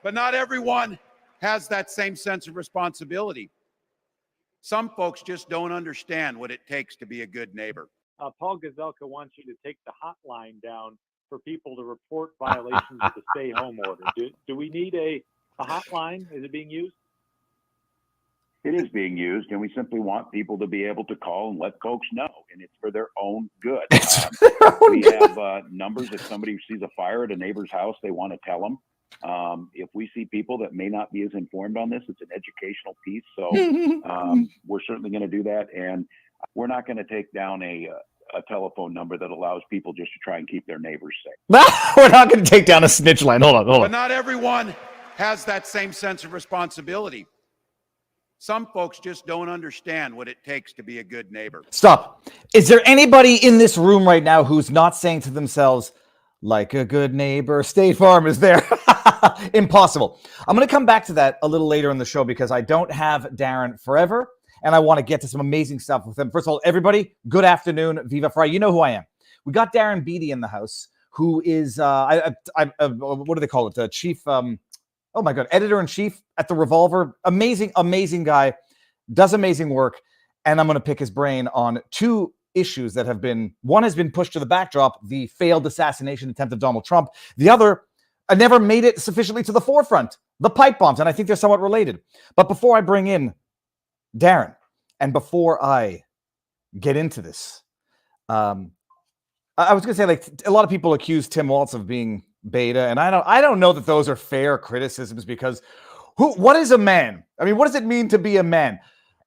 But not everyone has that same sense of responsibility. Some folks just don't understand what it takes to be a good neighbor. Paul Gazelka wants you to take the hotline down for people to report violations of the stay-home order. Do we need a hotline? Is it being used? It is being used, and we simply want people to be able to call and let folks know, and it's for their own good. We have numbers. If somebody sees a fire at a neighbor's house, they want to tell them. If we see people that may not be as informed on this, it's an educational piece. So we're certainly going to do that, and we're not going to take down a telephone number that allows people just to try and keep their neighbors safe. We're not going to take down a snitch line. Hold on. But not everyone has that same sense of responsibility. Some folks just don't understand what it takes to be a good neighbor. Stop. Is there anybody in this room right now who's not saying to themselves, like a good neighbor, State Farm is there? Impossible. I'm going to come back to that a little later in the show because I don't have Darren forever, and I want to get to some amazing stuff with him. First of all, everybody, good afternoon. Viva Frei. You know who I am. We got Darren Beattie in the house, who is, what do they call it? Chief... oh my God, editor-in-chief at the Revolver. Amazing, amazing guy. Does amazing work. And I'm going to pick his brain on two issues that have been, one has been pushed to the backdrop, the failed assassination attempt of Donald Trump. The other, never made it sufficiently to the forefront, the pipe bombs. And I think they're somewhat related. But before I bring in Darren, and before I get into this, I was going to say, like, a lot of people accuse Tim Walz of being beta, and I don't know that those are fair criticisms because what is a man? I mean, what does it mean to be a man?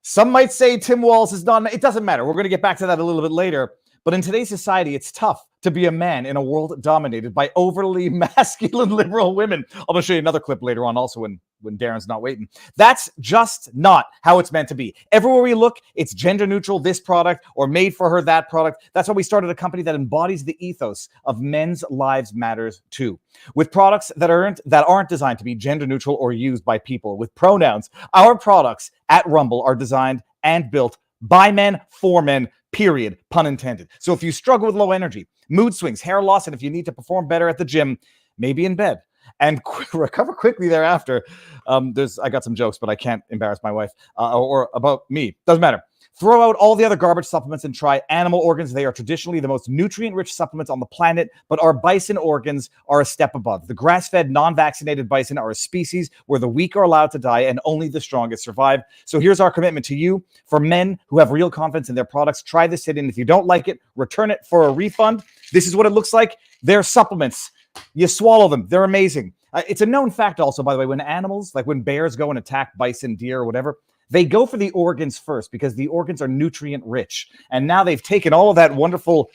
Some might say Tim Walz is not. It doesn't matter. We're going to get back to that a little bit later. But in today's society, it's tough to be a man in a world dominated by overly masculine liberal women. I'm going to show you another clip later on also when Darren's not waiting. That's just not how it's meant to be. Everywhere we look, it's gender neutral, this product, or made for her, that product. That's why we started a company that embodies the ethos of men's lives matters too. With products that aren't designed to be gender neutral or used by people with pronouns. Our products at Rumble are designed and built by men, for men, period, pun intended. So if you struggle with low energy, mood swings, hair loss, and if you need to perform better at the gym, maybe in bed, and recover quickly thereafter, I got some jokes, but I can't embarrass my wife or about me. Doesn't matter. Throw out all the other garbage supplements and try animal organs. They are traditionally the most nutrient-rich supplements on the planet, but our bison organs are a step above. The grass-fed, non-vaccinated bison are a species where the weak are allowed to die and only the strongest survive. So here's our commitment to you. For men who have real confidence in their products, try this hit, and if you don't like it, return it for a refund. This is what it looks like. They're supplements. You swallow them. They're amazing. It's a known fact also, by the way, when animals, like when bears go and attack bison, deer, or whatever, they go for the organs first because the organs are nutrient rich. And now they've taken all of that wonderful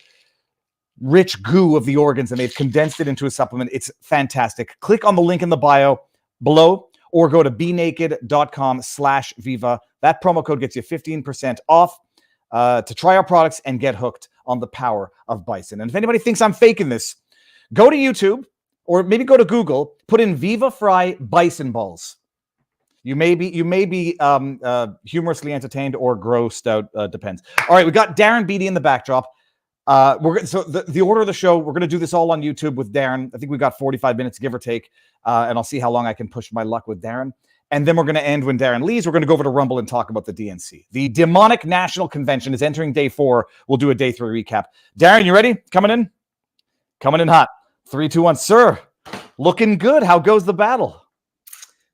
rich goo of the organs and they've condensed it into a supplement. It's fantastic. Click on the link in the bio below or go to benaked.com/Viva. That promo code gets you 15% off to try our products and get hooked on the power of bison. And if anybody thinks I'm faking this, go to YouTube or maybe go to Google, put in Viva Frei bison balls. You may be humorously entertained or grossed out, depends. All right, we got Darren Beattie in the backdrop. So the order of the show, we're going to do this all on YouTube with Darren. I think we got 45 minutes, give or take, and I'll see how long I can push my luck with Darren. And then we're going to end when Darren leaves. We're going to go over to Rumble and talk about the DNC. The Demonic National Convention is entering day 4. We'll do a day 3 recap. Darren, you ready? Coming in? Coming in hot. 3, 2, 1. Sir, looking good. How goes the battle?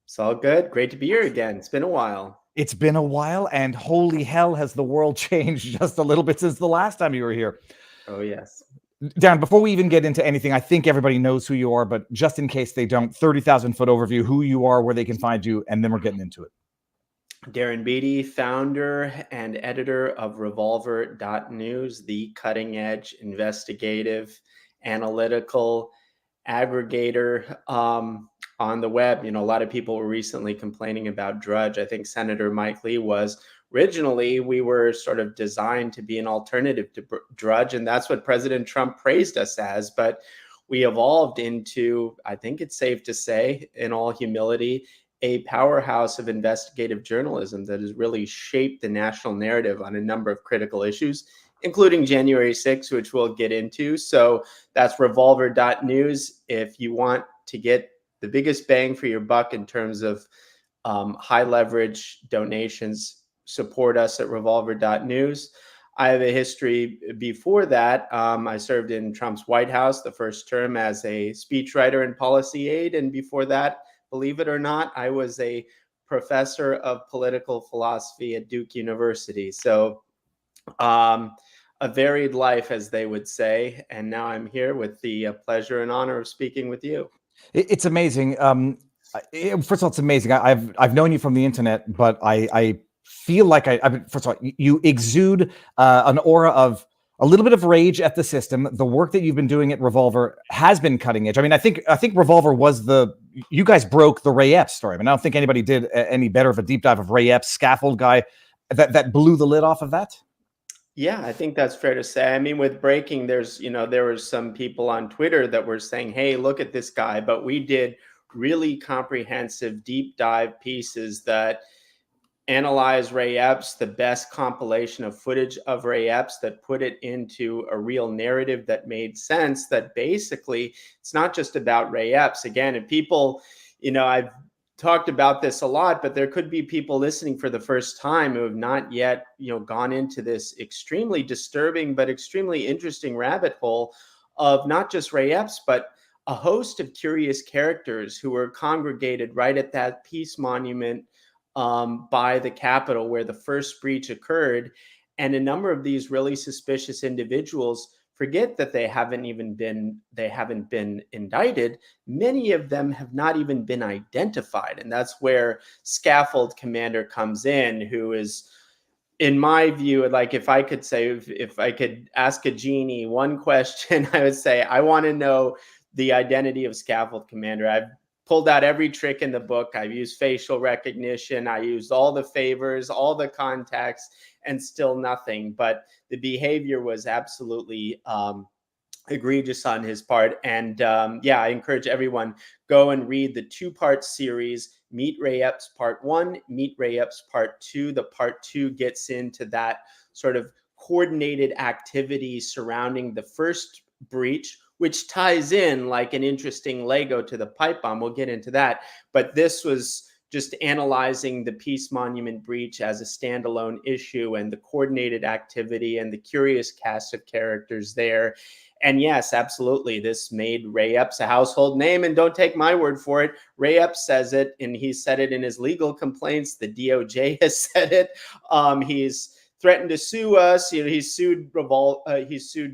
It's all good. Great to be here again. It's been a while. It's been a while, and holy hell, has the world changed just a little bit since the last time you were here. Oh, yes. Darren, before we even get into anything, I think everybody knows who you are, but just in case they don't, 30,000-foot overview, who you are, where they can find you, and then we're getting into it. Darren Beattie, founder and editor of Revolver.news, the cutting-edge, investigative, analytical aggregator on the web. You know, a lot of people were recently complaining about Drudge. I think Senator Mike Lee was. Originally, we were sort of designed to be an alternative to Drudge, and that's what President Trump praised us as. But we evolved into, I think it's safe to say, in all humility, a powerhouse of investigative journalism that has really shaped the national narrative on a number of critical issues, including January 6th, which we'll get into. So that's Revolver.news. If you want to get the biggest bang for your buck in terms of high leverage donations, support us at revolver.news. I have a history before that. I served in Trump's White House the first term as a speechwriter and policy aide. And before that, believe it or not, I was a professor of political philosophy at Duke University. So a varied life, as they would say. And now I'm here with the pleasure and honor of speaking with you. It's amazing. First of all, it's amazing. I've known you from the internet, but I feel like first of all, you exude an aura of a little bit of rage at the system. The work that you've been doing at Revolver has been cutting edge. I mean, I think Revolver was you guys broke the Ray Epps story. I mean, I don't think anybody did any better of a deep dive of Ray Epps, scaffold guy, that blew the lid off of that. Yeah, I think that's fair to say. I mean, with breaking, there were some people on Twitter that were saying, hey, look at this guy. But we did really comprehensive deep dive pieces that analyze Ray Epps, the best compilation of footage of Ray Epps that put it into a real narrative that made sense, that basically it's not just about Ray Epps. Again, if people, I've talked about this a lot, but there could be people listening for the first time who have not yet, gone into this extremely disturbing but extremely interesting rabbit hole of not just Ray Epps, but a host of curious characters who were congregated right at that peace monument by the Capitol where the first breach occurred. And a number of these really suspicious individuals forget that they haven't been indicted. Many of them have not even been identified. And that's where Scaffold Commander comes in, who is, in my view, like if I could say, if I could ask a genie one question, I would say, I want to know the identity of Scaffold Commander. I've pulled out every trick in the book. I've used facial recognition. I used all the favors, all the contacts, and still nothing. But the behavior was absolutely egregious on his part. And I encourage everyone, go and read the two-part series, Meet Ray Epps Part 1, Meet Ray Epps Part 2. The Part 2 gets into that sort of coordinated activity surrounding the first breach, which ties in like an interesting Lego to the pipe bomb. We'll get into that. But this was just analyzing the Peace Monument breach as a standalone issue and the coordinated activity and the curious cast of characters there. And yes, absolutely, this made Ray Epps a household name. And don't take my word for it. Ray Epps says it, and he said it in his legal complaints. The DOJ has said it. He's threatened to sue us. He's sued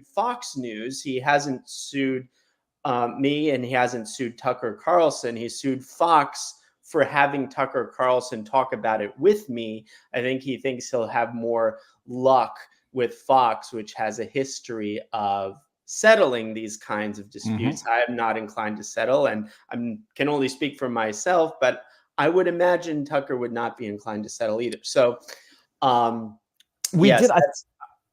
Fox News. He hasn't sued me, and he hasn't sued Tucker Carlson. He sued Fox for having Tucker Carlson talk about it with me. I think he thinks he'll have more luck with Fox, which has a history of settling these kinds of disputes. I am not inclined to settle, and I can only speak for myself, but I would imagine Tucker would not be inclined to settle either. So, did.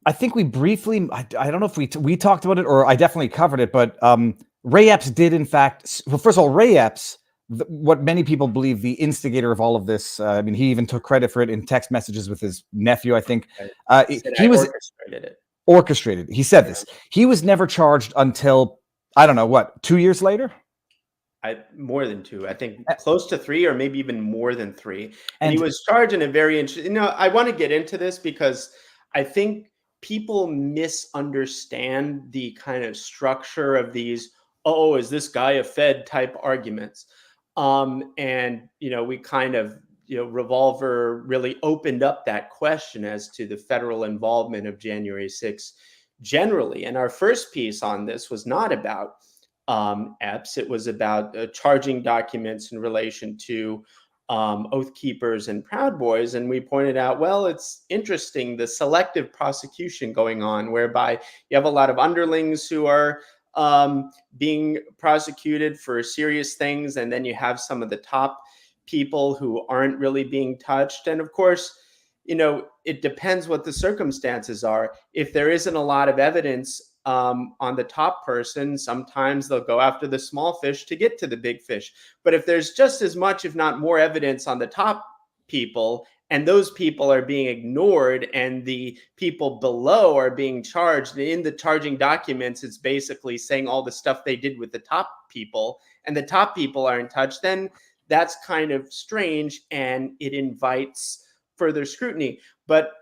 I think we briefly, I don't know if we talked about it, or I definitely covered it, but Ray Epps did, in fact, well, first of all, Ray Epps, what many people believe the instigator of all of this. I mean, he even took credit for it in text messages with his nephew, I think. He was orchestrated. He said this. He was never charged until, I don't know, what, 2 years later? More than 2, I think close to 3, or maybe even more than 3. And he was charged in a very interesting, I want to get into this because I think people misunderstand the kind of structure of these, oh, is this guy a Fed type arguments? And, we kind of, Revolver really opened up that question as to the federal involvement of January 6th generally. And our first piece on this was not about Epps. It was about charging documents in relation to Oath Keepers and Proud Boys. And we pointed out, well, it's interesting, the selective prosecution going on, whereby you have a lot of underlings who are being prosecuted for serious things. And then you have some of the top people who aren't really being touched. And of course, it depends what the circumstances are. If there isn't a lot of evidence on the top person, sometimes they'll go after the small fish to get to the big fish. But if there's just as much, if not more evidence on the top people And those people are being ignored, and the people below are being charged. And in the charging documents, it's basically saying all the stuff they did with the top people, and the top people aren't touched. Then that's kind of strange, and it invites further scrutiny. But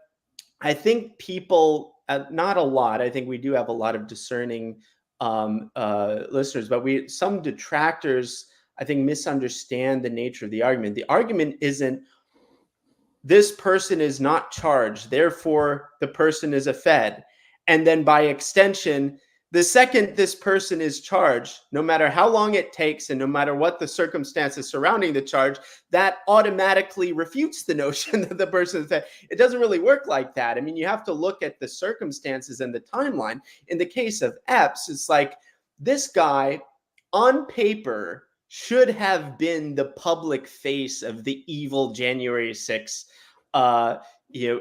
I think people, not a lot, I think we do have a lot of discerning listeners, but some detractors, I think, misunderstand the nature of the argument. The argument isn't, this person is not charged, therefore the person is a Fed. And then by extension, the second this person is charged, no matter how long it takes and no matter what the circumstances surrounding the charge, that automatically refutes the notion that the person is Fed. It doesn't really work like that. I mean, you have to look at the circumstances and the timeline. In the case of Epps, it's like, this guy on paper should have been the public face of the evil January 6th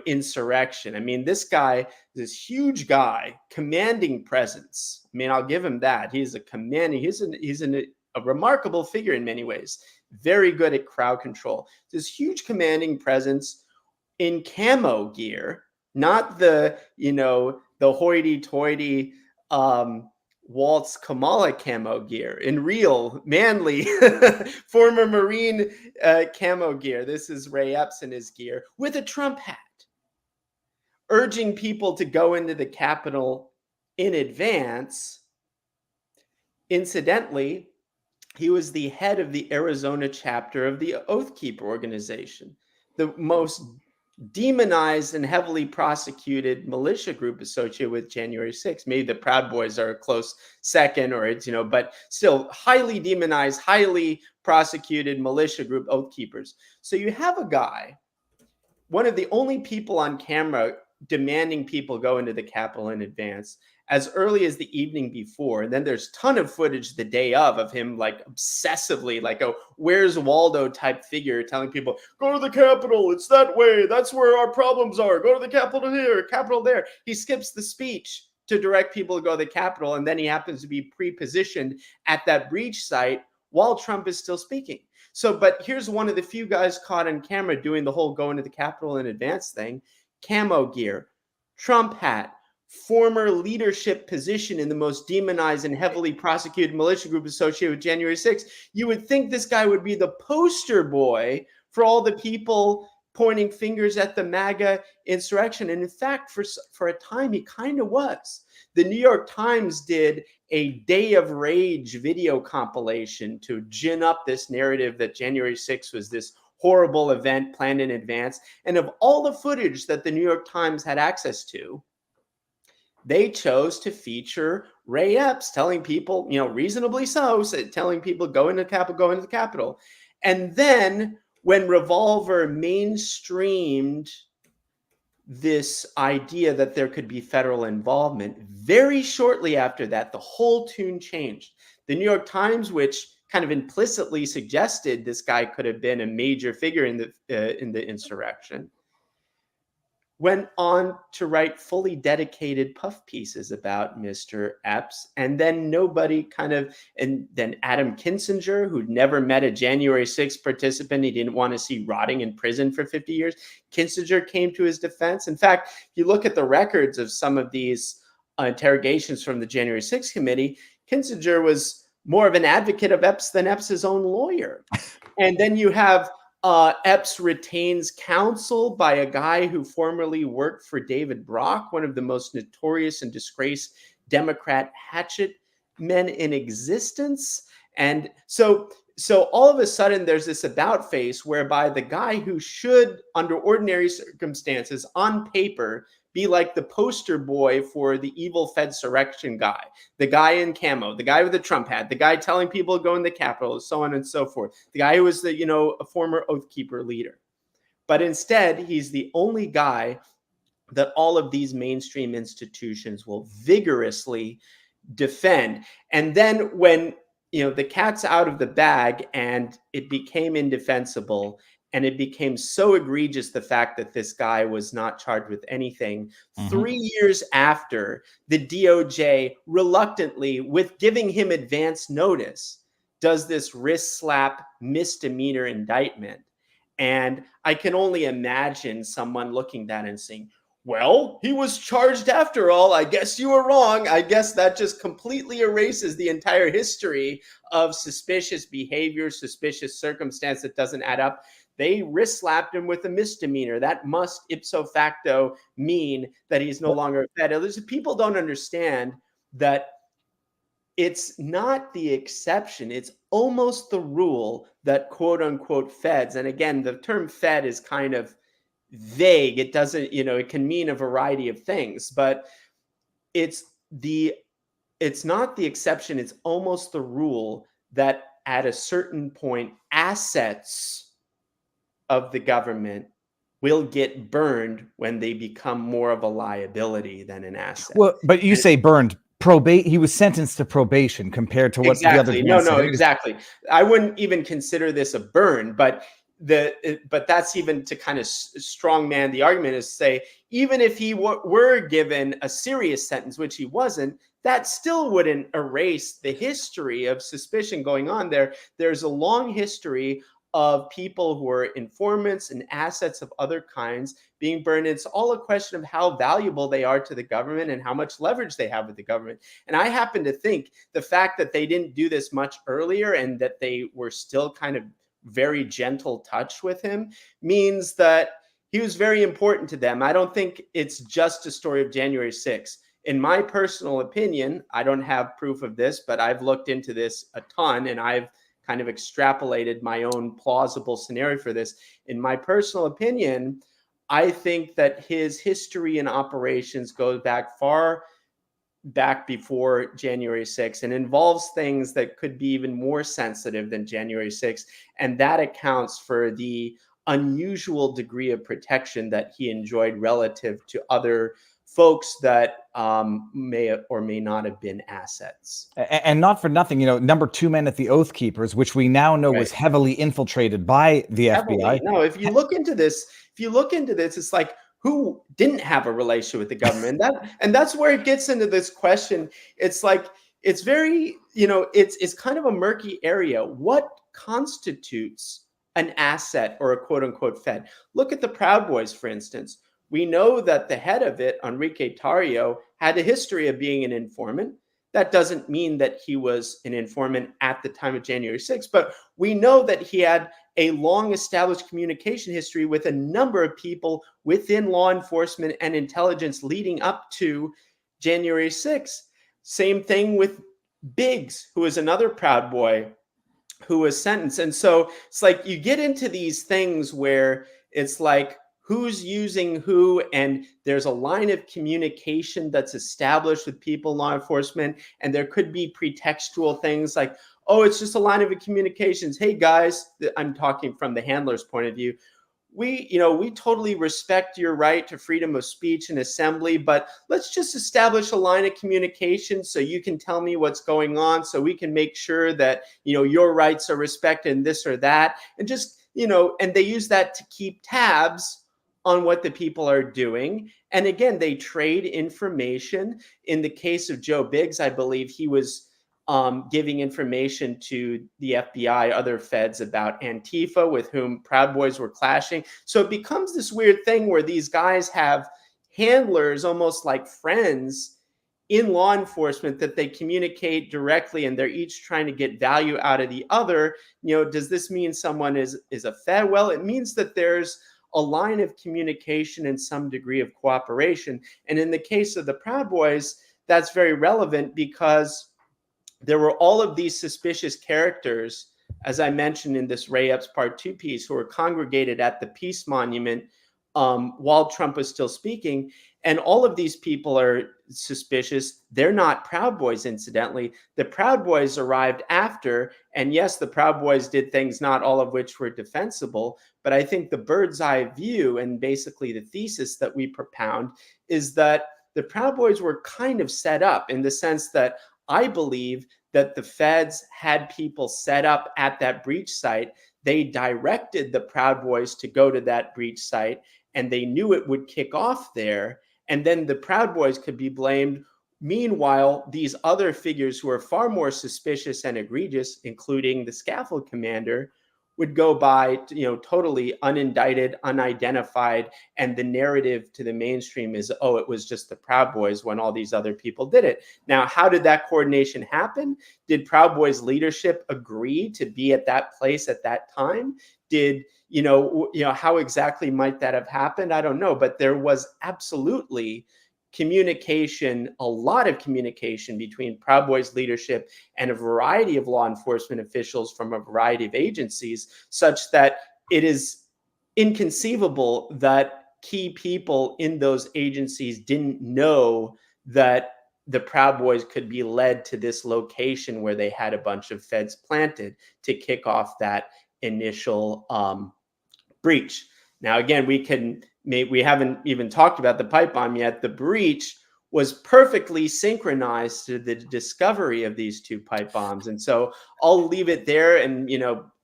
insurrection. I mean, this guy, this huge guy, commanding presence. I mean, I'll give him that. He's a remarkable figure in many ways. Very good at crowd control. This huge commanding presence in camo gear, not the hoity-toity Waltz Kamala camo gear, in real manly former Marine camo gear. This is Ray Epps in his gear with a Trump hat, urging people to go into the Capitol in advance. Incidentally, he was the head of the Arizona chapter of the Oath Keeper organization, the most demonized and heavily prosecuted militia group associated with January 6th. Maybe the Proud Boys are a close second, or it's, but still highly demonized, highly prosecuted militia group, Oath Keepers. So you have a guy, one of the only people on camera demanding people go into the Capitol in advance as early as the evening before. And then there's a ton of footage the day of him, like obsessively, like a Where's Waldo type figure, telling people, go to the Capitol, it's that way, that's where our problems are, go to the Capitol here, Capitol there. He skips the speech to direct people to go to the Capitol, and then he happens to be pre-positioned at that breach site while Trump is still speaking. So, but here's one of the few guys caught on camera doing the whole going to the Capitol in advance thing. Camo gear, Trump hat, former leadership position in the most demonized and heavily prosecuted militia group associated with January 6th. You would think this guy would be the poster boy for all the people pointing fingers at the MAGA insurrection. And in fact, for a time, he kind of was. The New York Times did a Day of Rage video compilation to gin up this narrative that January 6th was this horrible event planned in advance. And of all the footage that the New York Times had access to, they chose to feature Ray Epps telling people, reasonably so, telling people go into the Capitol. And then when Revolver mainstreamed this idea that there could be federal involvement, very shortly after that, the whole tune changed. The New York Times, which kind of implicitly suggested this guy could have been a major figure in the insurrection, went on to write fully dedicated puff pieces about Mr. Epps. And then and then Adam Kinzinger, who'd never met a January 6th participant he didn't want to see rotting in prison for 50 years. Kinzinger came to his defense. In fact, if you look at the records of some of these interrogations from the January 6th committee, Kinzinger was more of an advocate of Epps than Epps' own lawyer. And then you have Epps retains counsel by a guy who formerly worked for David Brock, one of the most notorious and disgraced Democrat hatchet men in existence. And so all of a sudden there's this about face whereby the guy who should, under ordinary circumstances, on paper, be like the poster boy for the evil Fedsurrection guy, the guy in camo, the guy with the Trump hat, the guy telling people to go in the Capitol, so on and so forth, the guy who was a former Oath Keeper leader. But instead, he's the only guy that all of these mainstream institutions will vigorously defend. And then when the cat's out of the bag and it became indefensible, and it became so egregious, the fact that this guy was not charged with anything. 3 years after, the DOJ reluctantly, with giving him advance notice, does this wrist slap misdemeanor indictment. And I can only imagine someone looking at that and saying, well, he was charged after all. I guess you were wrong. I guess that just completely erases the entire history of suspicious behavior, suspicious circumstance that doesn't add up. They wrist slapped him with a misdemeanor. That must ipso facto mean that he's no longer a Fed. People don't understand that it's not the exception. It's almost the rule that quote unquote feds, and again, the term Fed is kind of vague. It doesn't, it can mean a variety of things, but it's not the exception. It's almost the rule that at a certain point, assets of the government will get burned when they become more of a liability than an asset. Well, but you say burned. He was sentenced to probation compared to what the other. Exactly. I wouldn't even consider this a burn, but that's even to kind of strongman the argument, is say, even if he were given a serious sentence, which he wasn't, that still wouldn't erase the history of suspicion going on there. There's a long history of people who are informants and assets of other kinds being burned. It's all a question of how valuable they are to the government and how much leverage they have with the government. And I happen to think the fact that they didn't do this much earlier and that they were still kind of very gentle touch with him means that he was very important to them. I don't think it's just a story of January 6th. In my personal opinion, I don't have proof of this, but I've looked into this a ton and I've kind of extrapolated my own plausible scenario for this. In my personal opinion, I think that his history and operations goes far back before January 6th and involves things that could be even more sensitive than January 6th. And that accounts for the unusual degree of protection that he enjoyed relative to other folks that may or may not have been assets. And not for nothing, number 2 men at the Oath Keepers, which we now know was heavily infiltrated by the FBI. No, if you look into this, it's like, who didn't have a relationship with the government? And that's where it gets into this question. It's like, it's very, it's kind of a murky area. What constitutes an asset or a quote unquote Fed? Look at the Proud Boys, for instance. We know that the head of it, Enrique Tarrio, had a history of being an informant. That doesn't mean that he was an informant at the time of January 6th, but we know that he had a long established communication history with a number of people within law enforcement and intelligence leading up to January 6th. Same thing with Biggs, who is another Proud Boy who was sentenced. And so it's like you get into these things where it's like, who's using who, and there's a line of communication that's established with people in law enforcement, and there could be pretextual things like, oh, it's just a line of communications. Hey guys, I'm talking from the handler's point of view. We totally respect your right to freedom of speech and assembly, but let's just establish a line of communication so you can tell me what's going on, so we can make sure that, your rights are respected and this or that. And just, and they use that to keep tabs on what the people are doing. And again, they trade information. In the case of Joe Biggs, I believe he was giving information to the FBI, other feds, about Antifa, with whom Proud Boys were clashing. So it becomes this weird thing where these guys have handlers, almost like friends, in law enforcement that they communicate directly, and they're each trying to get value out of the other. Does this mean someone is a Fed? Well, it means that there's a line of communication and some degree of cooperation. And in the case of the Proud Boys, that's very relevant because there were all of these suspicious characters, as I mentioned in this Ray Epps Part 2 piece, who were congregated at the Peace Monument while Trump was still speaking. And all of these people are suspicious. They're not Proud Boys, incidentally. The Proud Boys arrived after, and yes, the Proud Boys did things, not all of which were defensible, but I think the bird's eye view and basically the thesis that we propound is that the Proud Boys were kind of set up, in the sense that I believe that the feds had people set up at that breach site. They directed the Proud Boys to go to that breach site, and they knew it would kick off there. And then the Proud Boys could be blamed. Meanwhile, these other figures who are far more suspicious and egregious, including the scaffold commander, would go by, totally unindicted, unidentified, and the narrative to the mainstream is, oh, it was just the Proud Boys when all these other people did it. Now, how did that coordination happen? Did Proud Boys leadership agree to be at that place at that time? Did how exactly might that have happened? I don't know, but there was absolutely communication, a lot of communication between Proud Boys leadership and a variety of law enforcement officials from a variety of agencies, such that it is inconceivable that key people in those agencies didn't know that the Proud Boys could be led to this location where they had a bunch of feds planted to kick off that initial breach. Now, again, we haven't even talked about the pipe bomb yet. The breach was perfectly synchronized to the discovery of these two pipe bombs. And so I'll leave it there, and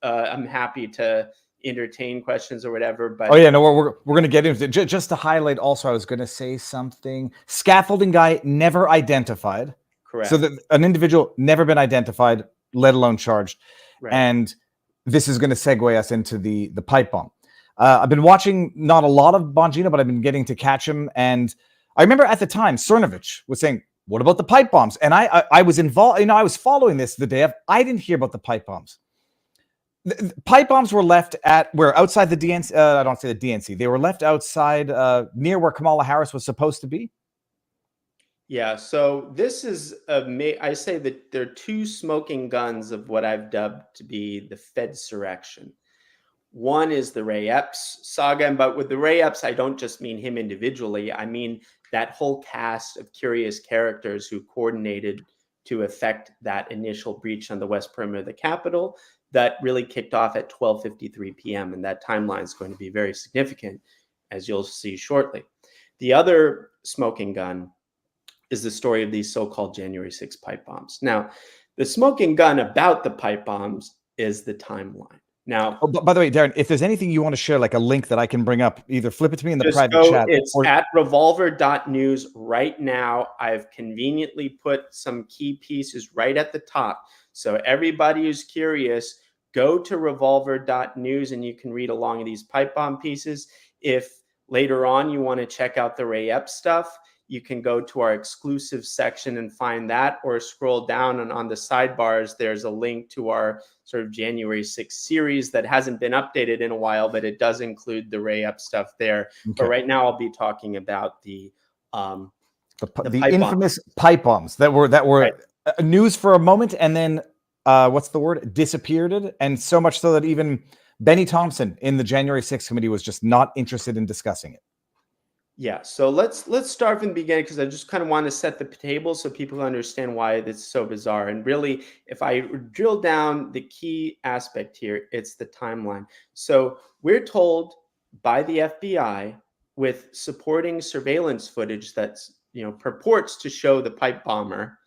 I'm happy to entertain questions or whatever. But we're going to get into it. Just to highlight also, I was going to say something. Scaffolding guy never identified. Correct. So that an individual never been identified, let alone charged. Right. And this is going to segue us into the pipe bomb. I've been watching not a lot of Bongino, but I've been getting to catch him. And I remember at the time, Cernovich was saying, what about the pipe bombs? And I was involved, I was following this the day of. I didn't hear about the pipe bombs. The pipe bombs were left outside the DNC. I don't say the DNC. They were left outside near where Kamala Harris was supposed to be. Yeah, so this is I say that there are two smoking guns of what I've dubbed to be the Fedsurrection. One is the Ray Epps saga, but with the Ray Epps, I don't just mean him individually. I mean that whole cast of curious characters who coordinated to effect that initial breach on the west perimeter of the Capitol that really kicked off at 12:53 p.m. And that timeline is going to be very significant, as you'll see shortly. The other smoking gun is the story of these so-called January 6 pipe bombs. Now, the smoking gun about the pipe bombs is the timeline. Now, by the way, Darren, if there's anything you want to share, like a link that I can bring up, either flip it to me in the private chat. It's at revolver.news right now. I've conveniently put some key pieces right at the top. So everybody who's curious, go to revolver.news and you can read along of these pipe bomb pieces. If later on you want to check out the Ray Epps stuff, you can go to our exclusive section and find that, or scroll down, and on the sidebars, there's a link to our sort of January 6th series that hasn't been updated in a while, but it does include the Ray Epps stuff there. Okay. But right now I'll be talking about the infamous pipe bombs that were right. News for a moment, and then disappeared. And so much so that even Benny Thompson in the January 6th committee was just not interested in discussing it. Yeah, so let's start from the beginning, because I just kind of want to set the table so people understand why it's so bizarre. And really, if I drill down the key aspect here, it's the timeline. So we're told by the FBI, with supporting surveillance footage that's purports to show the pipe bomber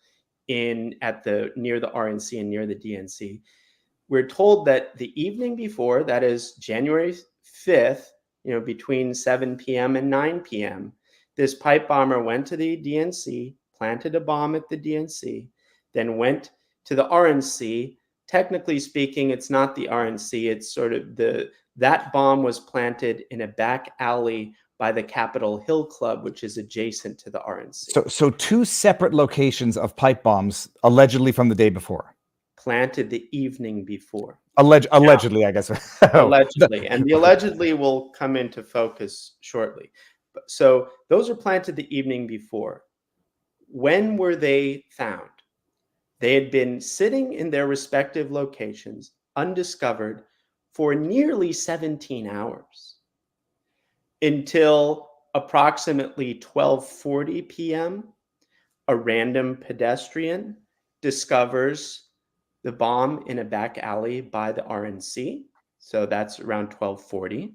near the RNC and near the DNC, we're told that the evening before, that is January 5th, between 7 p.m. and 9 p.m., this pipe bomber went to the DNC, planted a bomb at the DNC, then went to the RNC. Technically speaking, it's not the RNC. It's sort of that bomb was planted in a back alley by the Capitol Hill Club, which is adjacent to the RNC. So two separate locations of pipe bombs, allegedly from the day before. Planted the evening before. Allegedly, I guess. Allegedly. And the allegedly will come into focus shortly. So those are planted the evening before. When were they found? They had been sitting in their respective locations, undiscovered, for nearly 17 hours, until approximately 12:40 p.m., a random pedestrian discovers the bomb in a back alley by the RNC. So that's around 12:40.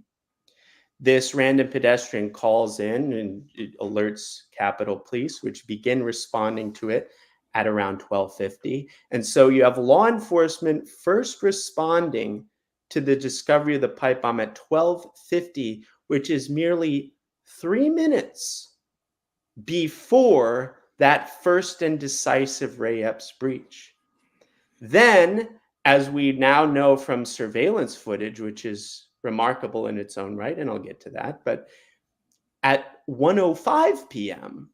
This random pedestrian calls in and it alerts Capitol Police, which begin responding to it at around 12:50. And so you have law enforcement first responding to the discovery of the pipe bomb at 12:50, which is merely 3 minutes before that first and decisive Ray Epps breach. Then as we now know from surveillance footage, which is remarkable in its own right, and I'll get to that, but at 1:05 p.m.,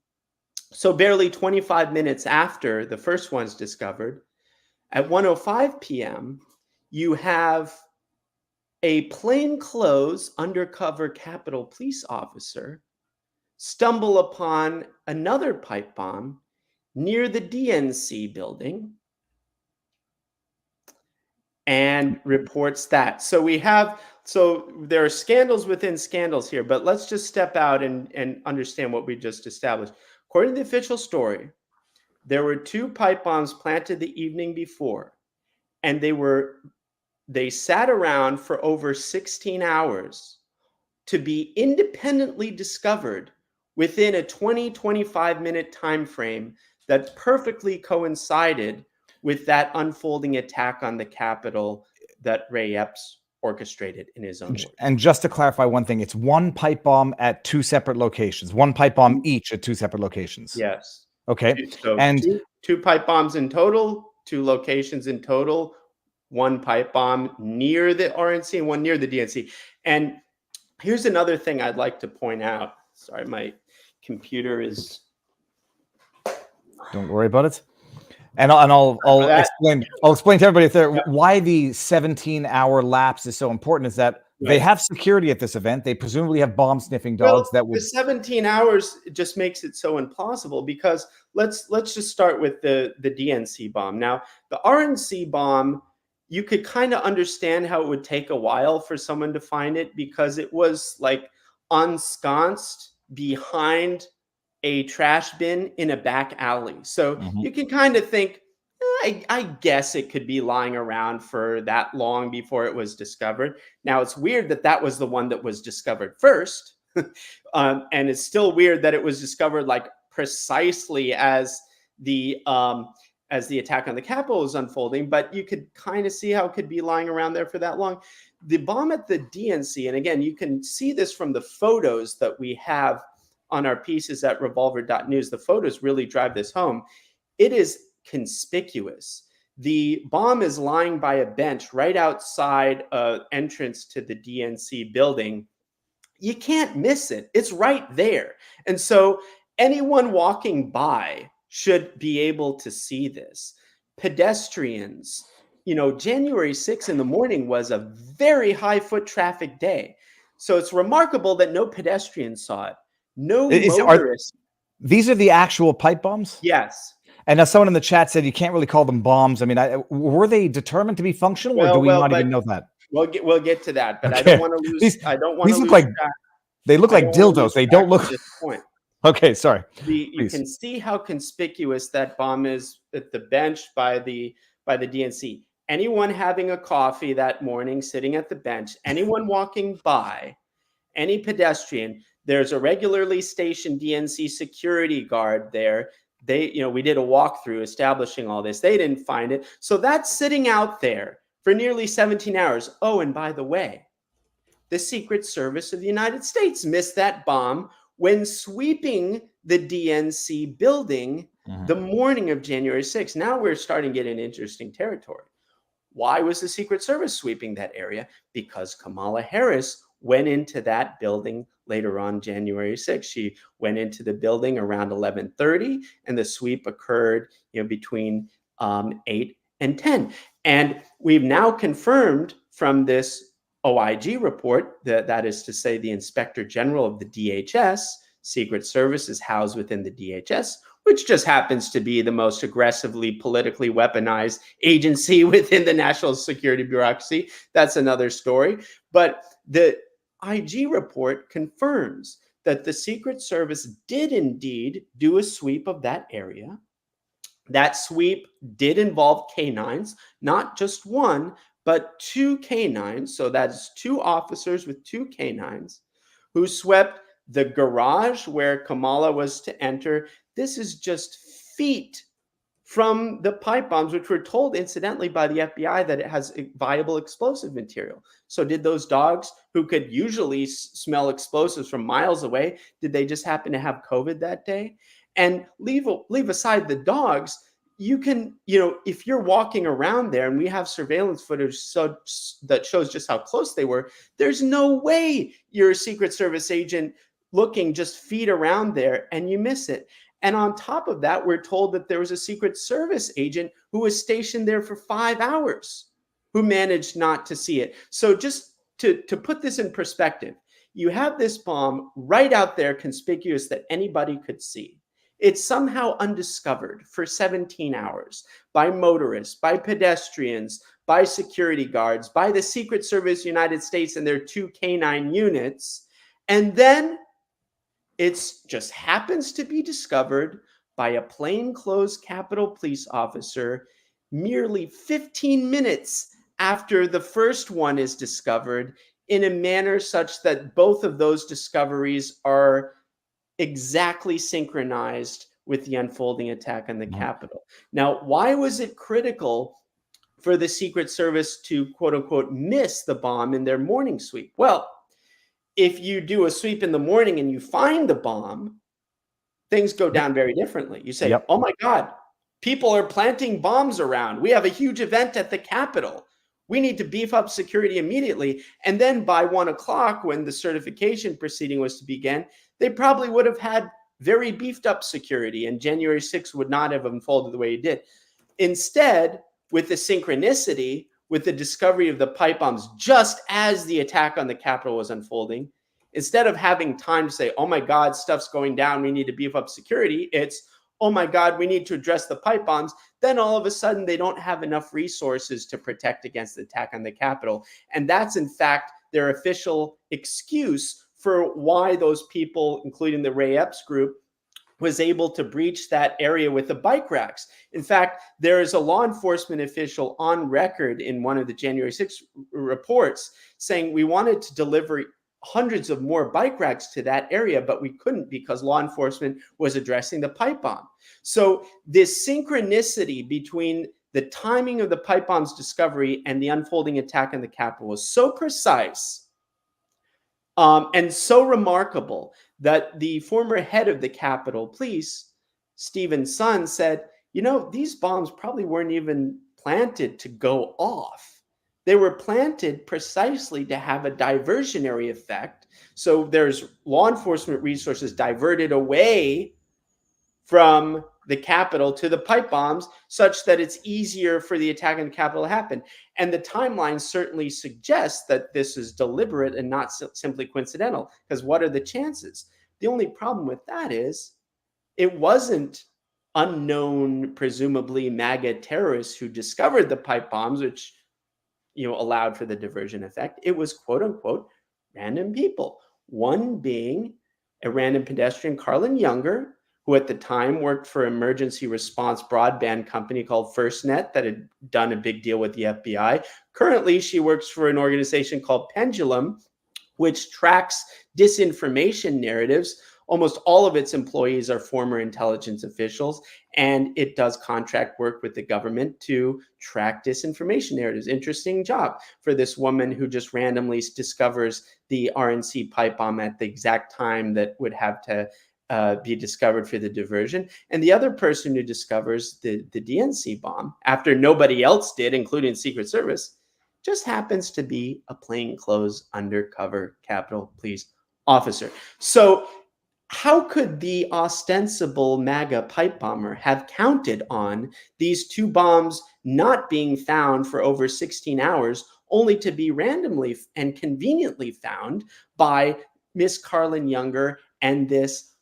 so barely 25 minutes after the first one's discovered, at 1:05 p.m., you have a plainclothes undercover Capitol Police officer stumble upon another pipe bomb near the DNC building and reports that. So there are scandals within scandals here, but let's just step out and understand what we just established. According to the official story, there were 2 pipe bombs planted the evening before, and they sat around for over 16 hours to be independently discovered within a 20-25 minute time frame that perfectly coincided with that unfolding attack on the Capitol that Ray Epps orchestrated in his own words. And just to clarify one thing, it's 1 pipe bomb at 2 separate locations, 1 pipe bomb each at 2 separate locations. Yes. Okay. So and two pipe bombs in total, 2 locations in total, 1 pipe bomb near the RNC and 1 near the DNC. And here's another thing I'd like to point out. Sorry, my computer is. Don't worry about it. And I'll explain to everybody there why the 17-hour lapse is so important. Is that they have security at this event. They presumably have bomb sniffing dogs that would. The 17 hours just makes it so implausible, because let's just start with the DNC bomb. Now, the RNC bomb, you could kind of understand how it would take a while for someone to find it, because it was like ensconced behind a trash bin in a back alley. So you can kind of think, I guess it could be lying around for that long before it was discovered. Now, it's weird that was the one that was discovered first. And it's still weird that it was discovered like precisely as the attack on the Capitol was unfolding, but you could kind of see how it could be lying around there for that long. The bomb at the DNC, and again, you can see this from the photos that we have on our pieces at revolver.news. The photos really drive this home. It is conspicuous. The bomb is lying by a bench right outside entrance to the DNC building. You can't miss it. It's right there. And so anyone walking by should be able to see this. Pedestrians, January 6th in the morning was a very high foot traffic day. So it's remarkable that no pedestrians saw it. No motorists. These are the actual pipe bombs? Yes. And as someone in the chat said, you can't really call them bombs. I mean, were they determined to be functional, or do we not even know that? We'll get to that, but okay. I don't want to lose. These look like track. They look like dildos. They don't look. At this point. Okay, sorry. You can see how conspicuous that bomb is at the bench by the DNC. Anyone having a coffee that morning, sitting at the bench, anyone walking by, any pedestrian. There's a regularly stationed DNC security guard there. We did a walkthrough establishing all this. They didn't find it. So that's sitting out there for nearly 17 hours. Oh, and by the way, the Secret Service of the United States missed that bomb when sweeping the DNC building the morning of January 6th. Now we're starting to get in interesting territory. Why was the Secret Service sweeping that area? Because Kamala Harris went into that building later on January 6th. She went into the building around 11:30, and the sweep occurred between 8 and 10. And we've now confirmed from this OIG report, that is to say the Inspector General of the DHS, Secret Service is housed within the DHS, which just happens to be the most aggressively politically weaponized agency within the national security bureaucracy. That's another story. But the IG report confirms that the Secret Service did indeed do a sweep of that area. That sweep did involve canines, not just one, but 2 canines. So that's 2 officers with 2 canines who swept the garage where Kamala was to enter. This is just feet from the pipe bombs, which were told, incidentally, by the FBI that it has viable explosive material. So did those dogs, who could usually smell explosives from miles away, did they just happen to have COVID that day? And leave aside the dogs, you can, if you're walking around there and we have surveillance footage that shows just how close they were, there's no way you're a Secret Service agent looking just feet around there and you miss it. And on top of that, we're told that there was a Secret Service agent who was stationed there for 5 hours who managed not to see it. So just to put this in perspective, you have this bomb right out there, conspicuous that anybody could see. It's somehow undiscovered for 17 hours by motorists, by pedestrians, by security guards, by the Secret Service United States and their 2 canine units. And then it just happens to be discovered by a plainclothes Capitol Police officer merely 15 minutes after the first one is discovered, in a manner such that both of those discoveries are exactly synchronized with the unfolding attack on the Capitol. Now, why was it critical for the Secret Service to, quote unquote, miss the bomb in their morning sweep? Well, if you do a sweep in the morning and you find the bomb, things go down very differently. You say, oh my God, people are planting bombs around. We have a huge event at the Capitol. We need to beef up security immediately. And then by 1 o'clock, when the certification proceeding was to begin, they probably would have had very beefed up security, and January 6th would not have unfolded the way it did. Instead, with the synchronicity, with the discovery of the pipe bombs just as the attack on the Capitol was unfolding, instead of having time to say, oh my God, stuff's going down, we need to beef up security, it's, oh my God, we need to address the pipe bombs. Then all of a sudden, they don't have enough resources to protect against the attack on the Capitol. And that's, in fact, their official excuse for why those people, including the Ray Epps group, was able to breach that area with the bike racks. In fact, there is a law enforcement official on record in one of the January 6th reports saying we wanted to deliver hundreds of more bike racks to that area, but we couldn't because law enforcement was addressing the pipe bomb. So this synchronicity between the timing of the pipe bomb's discovery and the unfolding attack on the Capitol was so precise and so remarkable that the former head of the Capitol Police, Stephen Sun, said, these bombs probably weren't even planted to go off. They were planted precisely to have a diversionary effect. So there's law enforcement resources diverted away from the Capitol to the pipe bombs such that it's easier for the attack on the Capitol to happen. And the timeline certainly suggests that this is deliberate and not simply coincidental, because what are the chances? The only problem with that is it wasn't unknown, presumably MAGA terrorists who discovered the pipe bombs, which allowed for the diversion effect. It was, quote unquote, random people. One being a random pedestrian, Carlin Younger, who at the time worked for emergency response broadband company called FirstNet that had done a big deal with the FBI. Currently, she works for an organization called Pendulum, which tracks disinformation narratives. Almost all of its employees are former intelligence officials, and it does contract work with the government to track disinformation narratives. Interesting job for this woman who just randomly discovers the RNC pipe bomb at the exact time that would have to be discovered for the diversion. And the other person who discovers the DNC bomb after nobody else did, including Secret Service, just happens to be a plainclothes undercover Capitol Police officer. So how could the ostensible MAGA pipe bomber have counted on these 2 bombs not being found for over 16 hours, only to be randomly and conveniently found by Miss Carlin Younger and this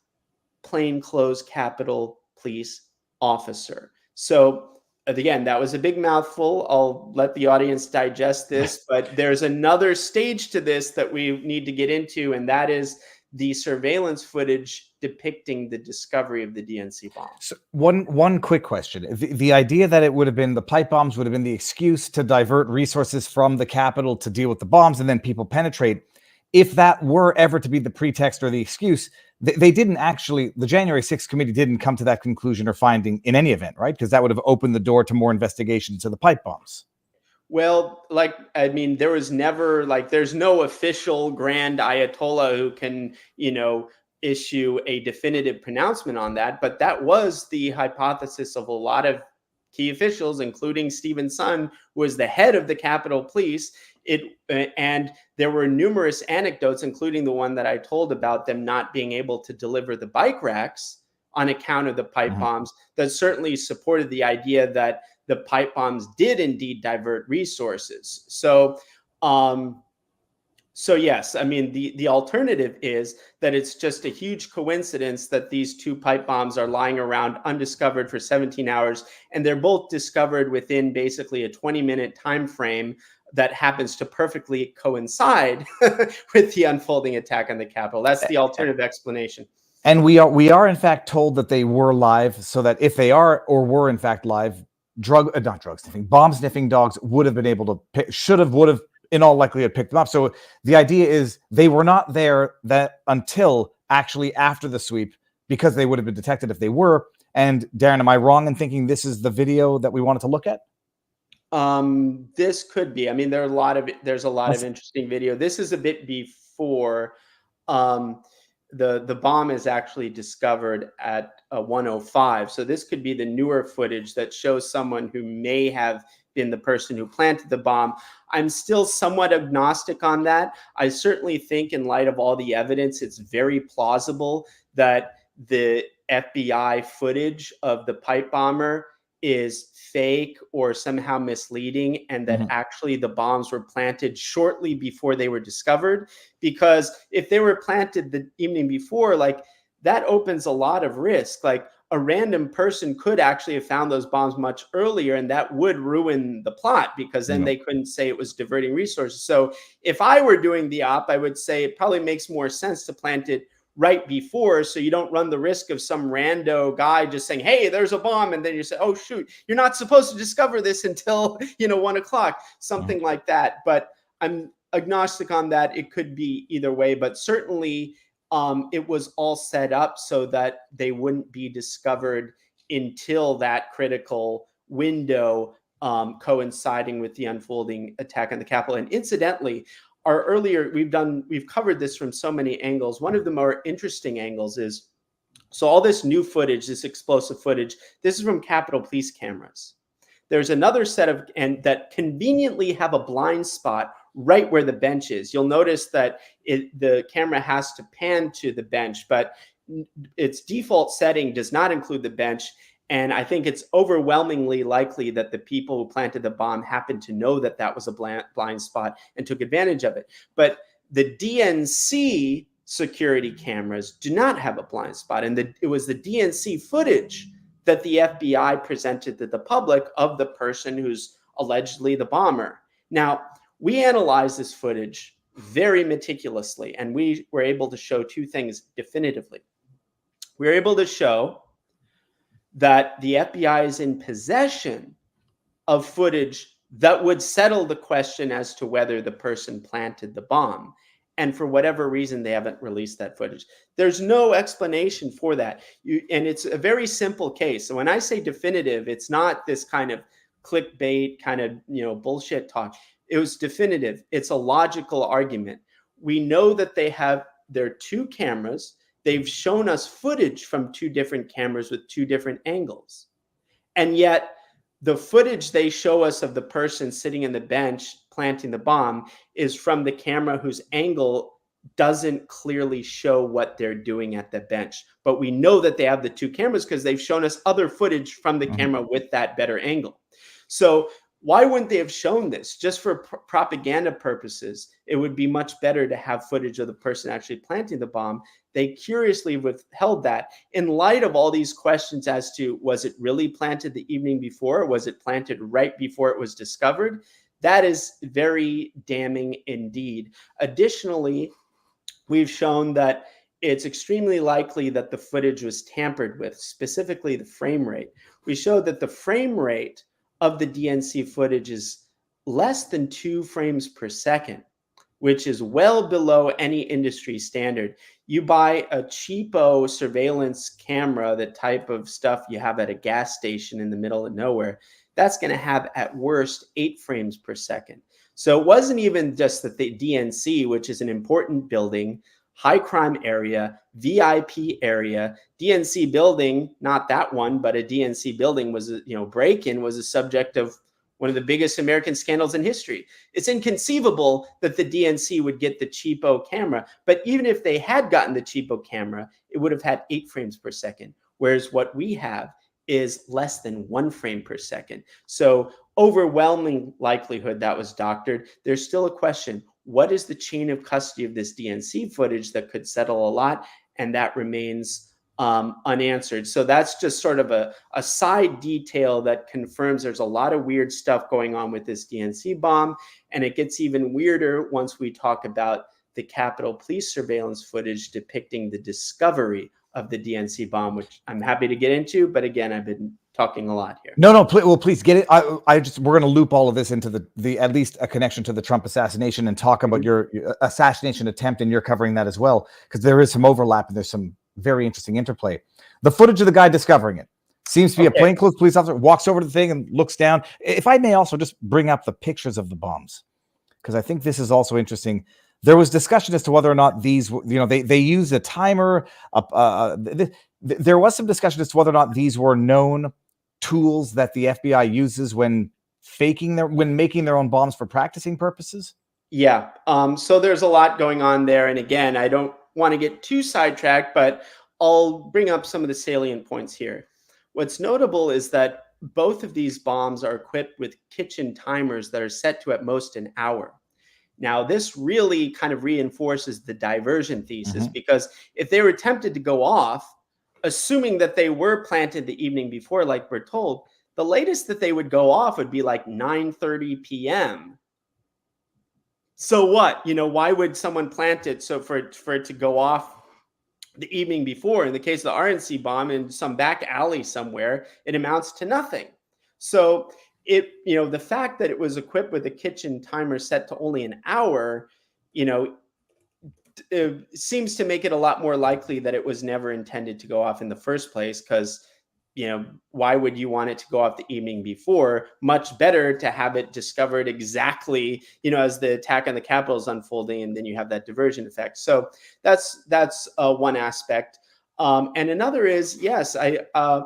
plainclothes Capitol Police officer? So again, that was a big mouthful. I'll let the audience digest this, but there's another stage to this that we need to get into, and that is the surveillance footage depicting the discovery of the DNC bomb. So one quick question. The idea that it would have been the pipe bombs would have been the excuse to divert resources from the Capitol to deal with the bombs and then people penetrate. If that were ever to be the pretext or the excuse, they didn't actually, the January 6th committee didn't come to that conclusion or finding in any event, right? Because that would have opened the door to more investigations of the pipe bombs. Well, there was never, there's no official grand Ayatollah who can, issue a definitive pronouncement on that. But that was the hypothesis of a lot of key officials, including Stephen Sun, who was the head of the Capitol Police. And there were numerous anecdotes, including the one that I told about them not being able to deliver the bike racks on account of the pipe bombs, that certainly supported the idea that the pipe bombs did indeed divert resources. So yes, I mean, the alternative is that it's just a huge coincidence that these two pipe bombs are lying around undiscovered for 17 hours, and they're both discovered within basically a 20-minute time frame that happens to perfectly coincide with the unfolding attack on the Capitol. That's the alternative explanation. And we are in fact told that they were live, so that if they are or were in fact live, bomb sniffing dogs would have been able to would have in all likelihood picked them up. So the idea is they were not there until actually after the sweep, because they would have been detected if they were. And Darren, am I wrong in thinking this is the video that we wanted to look at? This could be. I mean, there's a lot of interesting video. This is a bit before. The bomb is actually discovered at 1:05. So this could be the newer footage that shows someone who may have been the person who planted the bomb. I'm still somewhat agnostic on that. I certainly think, in light of all the evidence, it's very plausible that the FBI footage of the pipe bomber is fake or somehow misleading, and that actually the bombs were planted shortly before they were discovered. Because if they were planted the evening before, like, that opens a lot of risk. Like, a random person could actually have found those bombs much earlier, and that would ruin the plot, because then they couldn't say it was diverting resources. So if I were doing the op, I would say it probably makes more sense to plant it right before, so you don't run the risk of some rando guy just saying, hey, there's a bomb, and then you say, oh shoot, you're not supposed to discover this until 1 o'clock, something like that. But I'm agnostic on that. It could be either way, but certainly it was all set up so that they wouldn't be discovered until that critical window, coinciding with the unfolding attack on the Capitol. And incidentally, we've covered this from so many angles. One of the more interesting angles is, so all this new footage, this explosive footage, this is from Capitol Police cameras. There's another set that conveniently have a blind spot right where the bench is. You'll notice that the camera has to pan to the bench, but its default setting does not include the bench. And I think it's overwhelmingly likely that the people who planted the bomb happened to know that that was a blind spot and took advantage of it. But the DNC security cameras do not have a blind spot. And it was the DNC footage that the FBI presented to the public of the person who's allegedly the bomber. Now, we analyzed this footage very meticulously, and we were able to show two things definitively. We were able to show that the FBI is in possession of footage that would settle the question as to whether the person planted the bomb. And for whatever reason, they haven't released that footage. There's no explanation for that. And it's a very simple case. So when I say definitive, it's not this kind of clickbait kind of, bullshit talk. It was definitive. It's a logical argument. We know that there are two cameras. They've shown us footage from two different cameras with two different angles. And yet the footage they show us of the person sitting in the bench planting the bomb is from the camera whose angle doesn't clearly show what they're doing at the bench. But we know that they have the two cameras because they've shown us other footage from the camera with that better angle. So why wouldn't they have shown this? Just for propaganda purposes, it would be much better to have footage of the person actually planting the bomb. They curiously withheld that in light of all these questions as to, was it really planted the evening before? Or was it planted right before it was discovered? That is very damning indeed. Additionally, we've shown that it's extremely likely that the footage was tampered with, specifically the frame rate. We showed that the frame rate of the DNC footage is less than 2 frames per second, which is well below any industry standard. You buy a cheapo surveillance camera, the type of stuff you have at a gas station in the middle of nowhere, that's going to have at worst 8 frames per second. So it wasn't even just that the DNC, which is an important building, high crime area, VIP area, DNC building, not that one, but a DNC building was, break-in was a subject of one of the biggest American scandals in history. It's inconceivable that the DNC would get the cheapo camera, but even if they had gotten the cheapo camera, it would have had 8 frames per second, whereas what we have is less than 1 frame per second. So overwhelming likelihood that was doctored. There's still a question. What is the chain of custody of this DNC footage that could settle a lot? And that remains unanswered. So that's just sort of a side detail that confirms there's a lot of weird stuff going on with this DNC bomb. And it gets even weirder once we talk about the Capitol Police surveillance footage depicting the discovery of the DNC bomb, which I'm happy to get into. But again, I've been talking a lot here. No, please get it. We're going to loop all of this into the at least a connection to the Trump assassination and talk about your assassination attempt, and you're covering that as well, because there is some overlap and there's some very interesting interplay. The footage of the guy discovering it seems to be a plainclothes police officer, walks over to the thing and looks down. If I may also just bring up the pictures of the bombs, because I think this is also interesting. There was discussion as to whether or not these, they used a timer. There was some discussion as to whether or not these were known tools that the FBI uses when making their own bombs for practicing purposes. Yeah. So there's a lot going on there. And again, I don't want to get too sidetracked, but I'll bring up some of the salient points here. What's notable is that both of these bombs are equipped with kitchen timers that are set to at most an hour. Now, this really kind of reinforces the diversion thesis, because if they were attempted to go off, assuming that they were planted the evening before, like we're told, the latest that they would go off would be like 9:30 p.m. So what? Why would someone plant it so for it to go off the evening before? In the case of the RNC bomb in some back alley somewhere, it amounts to nothing. So the fact that it was equipped with a kitchen timer set to only an hour, it seems to make it a lot more likely that it was never intended to go off in the first place, because why would you want it to go off the evening before? Much better to have it discovered exactly, as the attack on the Capitol is unfolding, and then you have that diversion effect. So that's one aspect. And another is, yes, I'm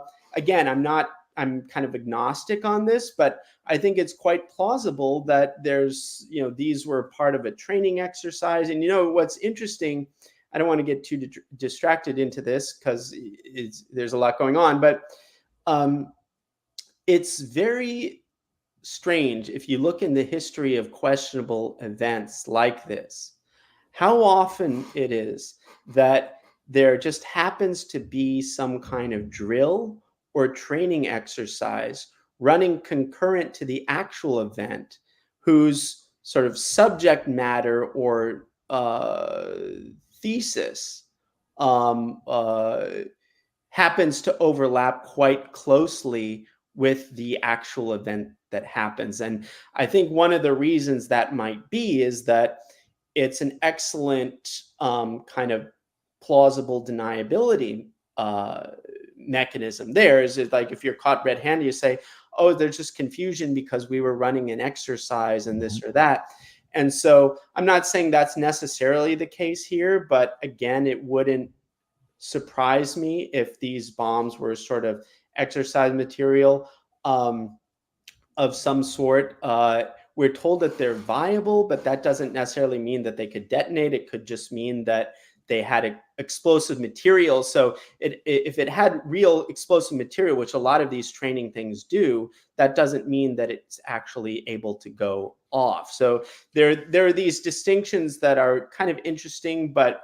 kind of agnostic on this, but I think it's quite plausible that there's, these were part of a training exercise. And what's interesting, I don't want to get too distracted into this because there's a lot going on, but it's very strange if you look in the history of questionable events like this, how often it is that there just happens to be some kind of drill or training exercise running concurrent to the actual event, whose sort of subject matter or thesis happens to overlap quite closely with the actual event that happens. And I think one of the reasons that might be is that it's an excellent kind of plausible deniability mechanism. There is like, if you're caught red-handed, you say, oh, there's just confusion because we were running an exercise and this or that. And so I'm not saying that's necessarily the case here, but again, it wouldn't surprise me if these bombs were sort of exercise material of some sort. We're told that they're viable, but that doesn't necessarily mean that they could detonate. It could just mean that they had explosive material. So if it had real explosive material, which a lot of these training things do, that doesn't mean that it's actually able to go off. So there are these distinctions that are kind of interesting, but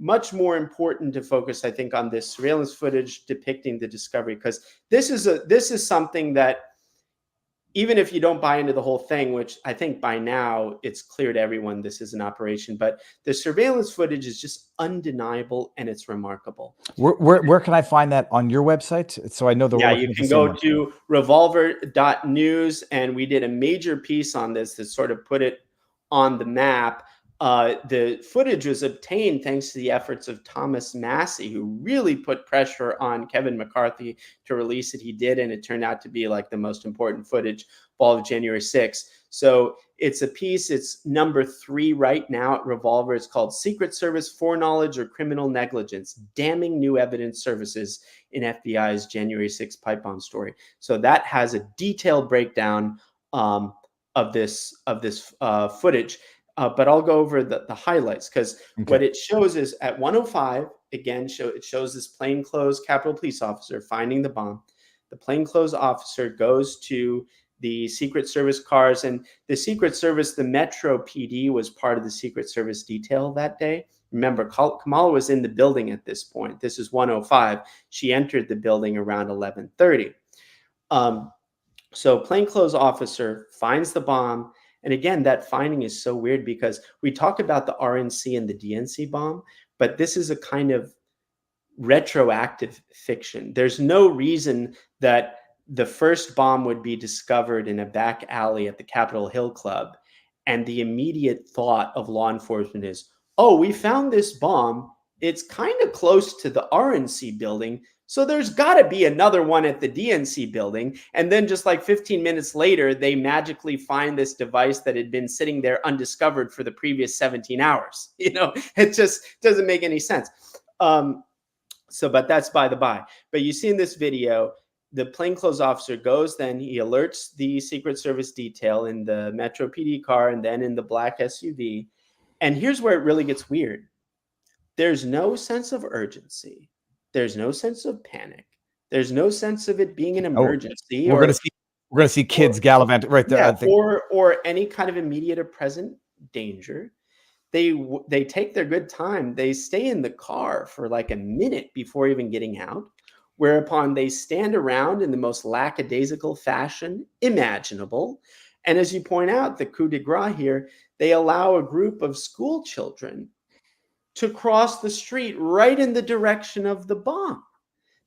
much more important to focus, I think, on this surveillance footage depicting the discovery, because this is something that, even if you don't buy into the whole thing, which I think by now it's clear to everyone this is an operation, but the surveillance footage is just undeniable and it's remarkable. Where can I find that on your website? So I know you can go to revolver.news, and we did a major piece on this to sort of put it on the map. The footage was obtained thanks to the efforts of Thomas Massey, who really put pressure on Kevin McCarthy to release it. He did, and it turned out to be like the most important footage ball of January 6th. So it's a piece, it's number 3 right now at Revolver. It's called Secret Service Foreknowledge or Criminal Negligence, Damning New Evidence Services in FBI's January 6th pipe bomb story. So that has a detailed breakdown of this footage. But I'll go over the highlights, because what it shows is at 1:05, again, it shows this plainclothes Capitol Police officer finding the bomb. The plainclothes officer goes to the Secret Service cars, and the Secret Service, the Metro PD was part of the Secret Service detail that day. Remember, Kamala was in the building at this point. This is 1:05. She entered the building around 11:30. So plainclothes officer finds the bomb. And again, that finding is so weird, because we talk about the RNC and the DNC bomb, but this is a kind of retroactive fiction. There's no reason that the first bomb would be discovered in a back alley at the Capitol Hill Club, and the immediate thought of law enforcement is, oh, we found this bomb. It's kind of close to the RNC building, so there's got to be another one at the DNC building. And then just like 15 minutes later, they magically find this device that had been sitting there undiscovered for the previous 17 hours. It just doesn't make any sense. But that's by the by. But you see in this video, the plainclothes officer goes, then he alerts the Secret Service detail in the Metro PD car and then in the black SUV. And here's where it really gets weird. There's no sense of urgency. There's no sense of panic. There's no sense of it being an emergency. We're gonna see kids gallivant right there. Yeah, I think. or any kind of immediate or present danger. They take their good time. They stay in the car for like a minute before even getting out, whereupon they stand around in the most lackadaisical fashion imaginable. And as you point out, the coup de grace here, they allow a group of school children to cross the street right in the direction of the bomb.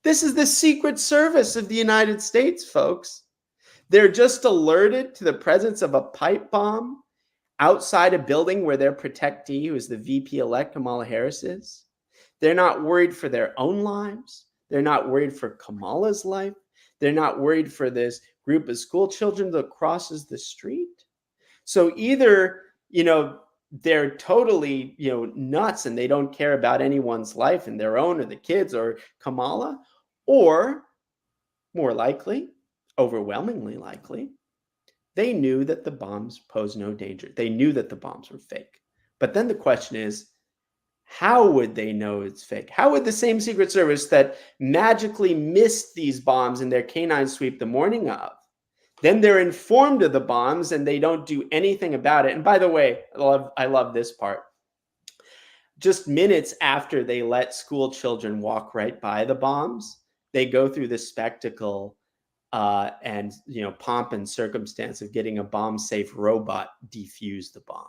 This is the Secret Service of the United States, folks. They're just alerted to the presence of a pipe bomb outside a building where their protectee, who is the VP-elect Kamala Harris, is. They're not worried for their own lives. They're not worried for Kamala's life. They're not worried for this group of school children that crosses the street. So either, they're totally, nuts and they don't care about anyone's life and their own or the kids or Kamala, or more likely, overwhelmingly likely, they knew that the bombs pose no danger. They knew that the bombs were fake. But then the question is, how would they know it's fake? How would the same Secret Service that magically missed these bombs in their canine sweep the morning of, then they're informed of the bombs and they don't do anything about it? And by the way, I love this part. Just minutes after they let school children walk right by the bombs, they go through the spectacle and pomp and circumstance of getting a bomb-safe robot defuse the bomb.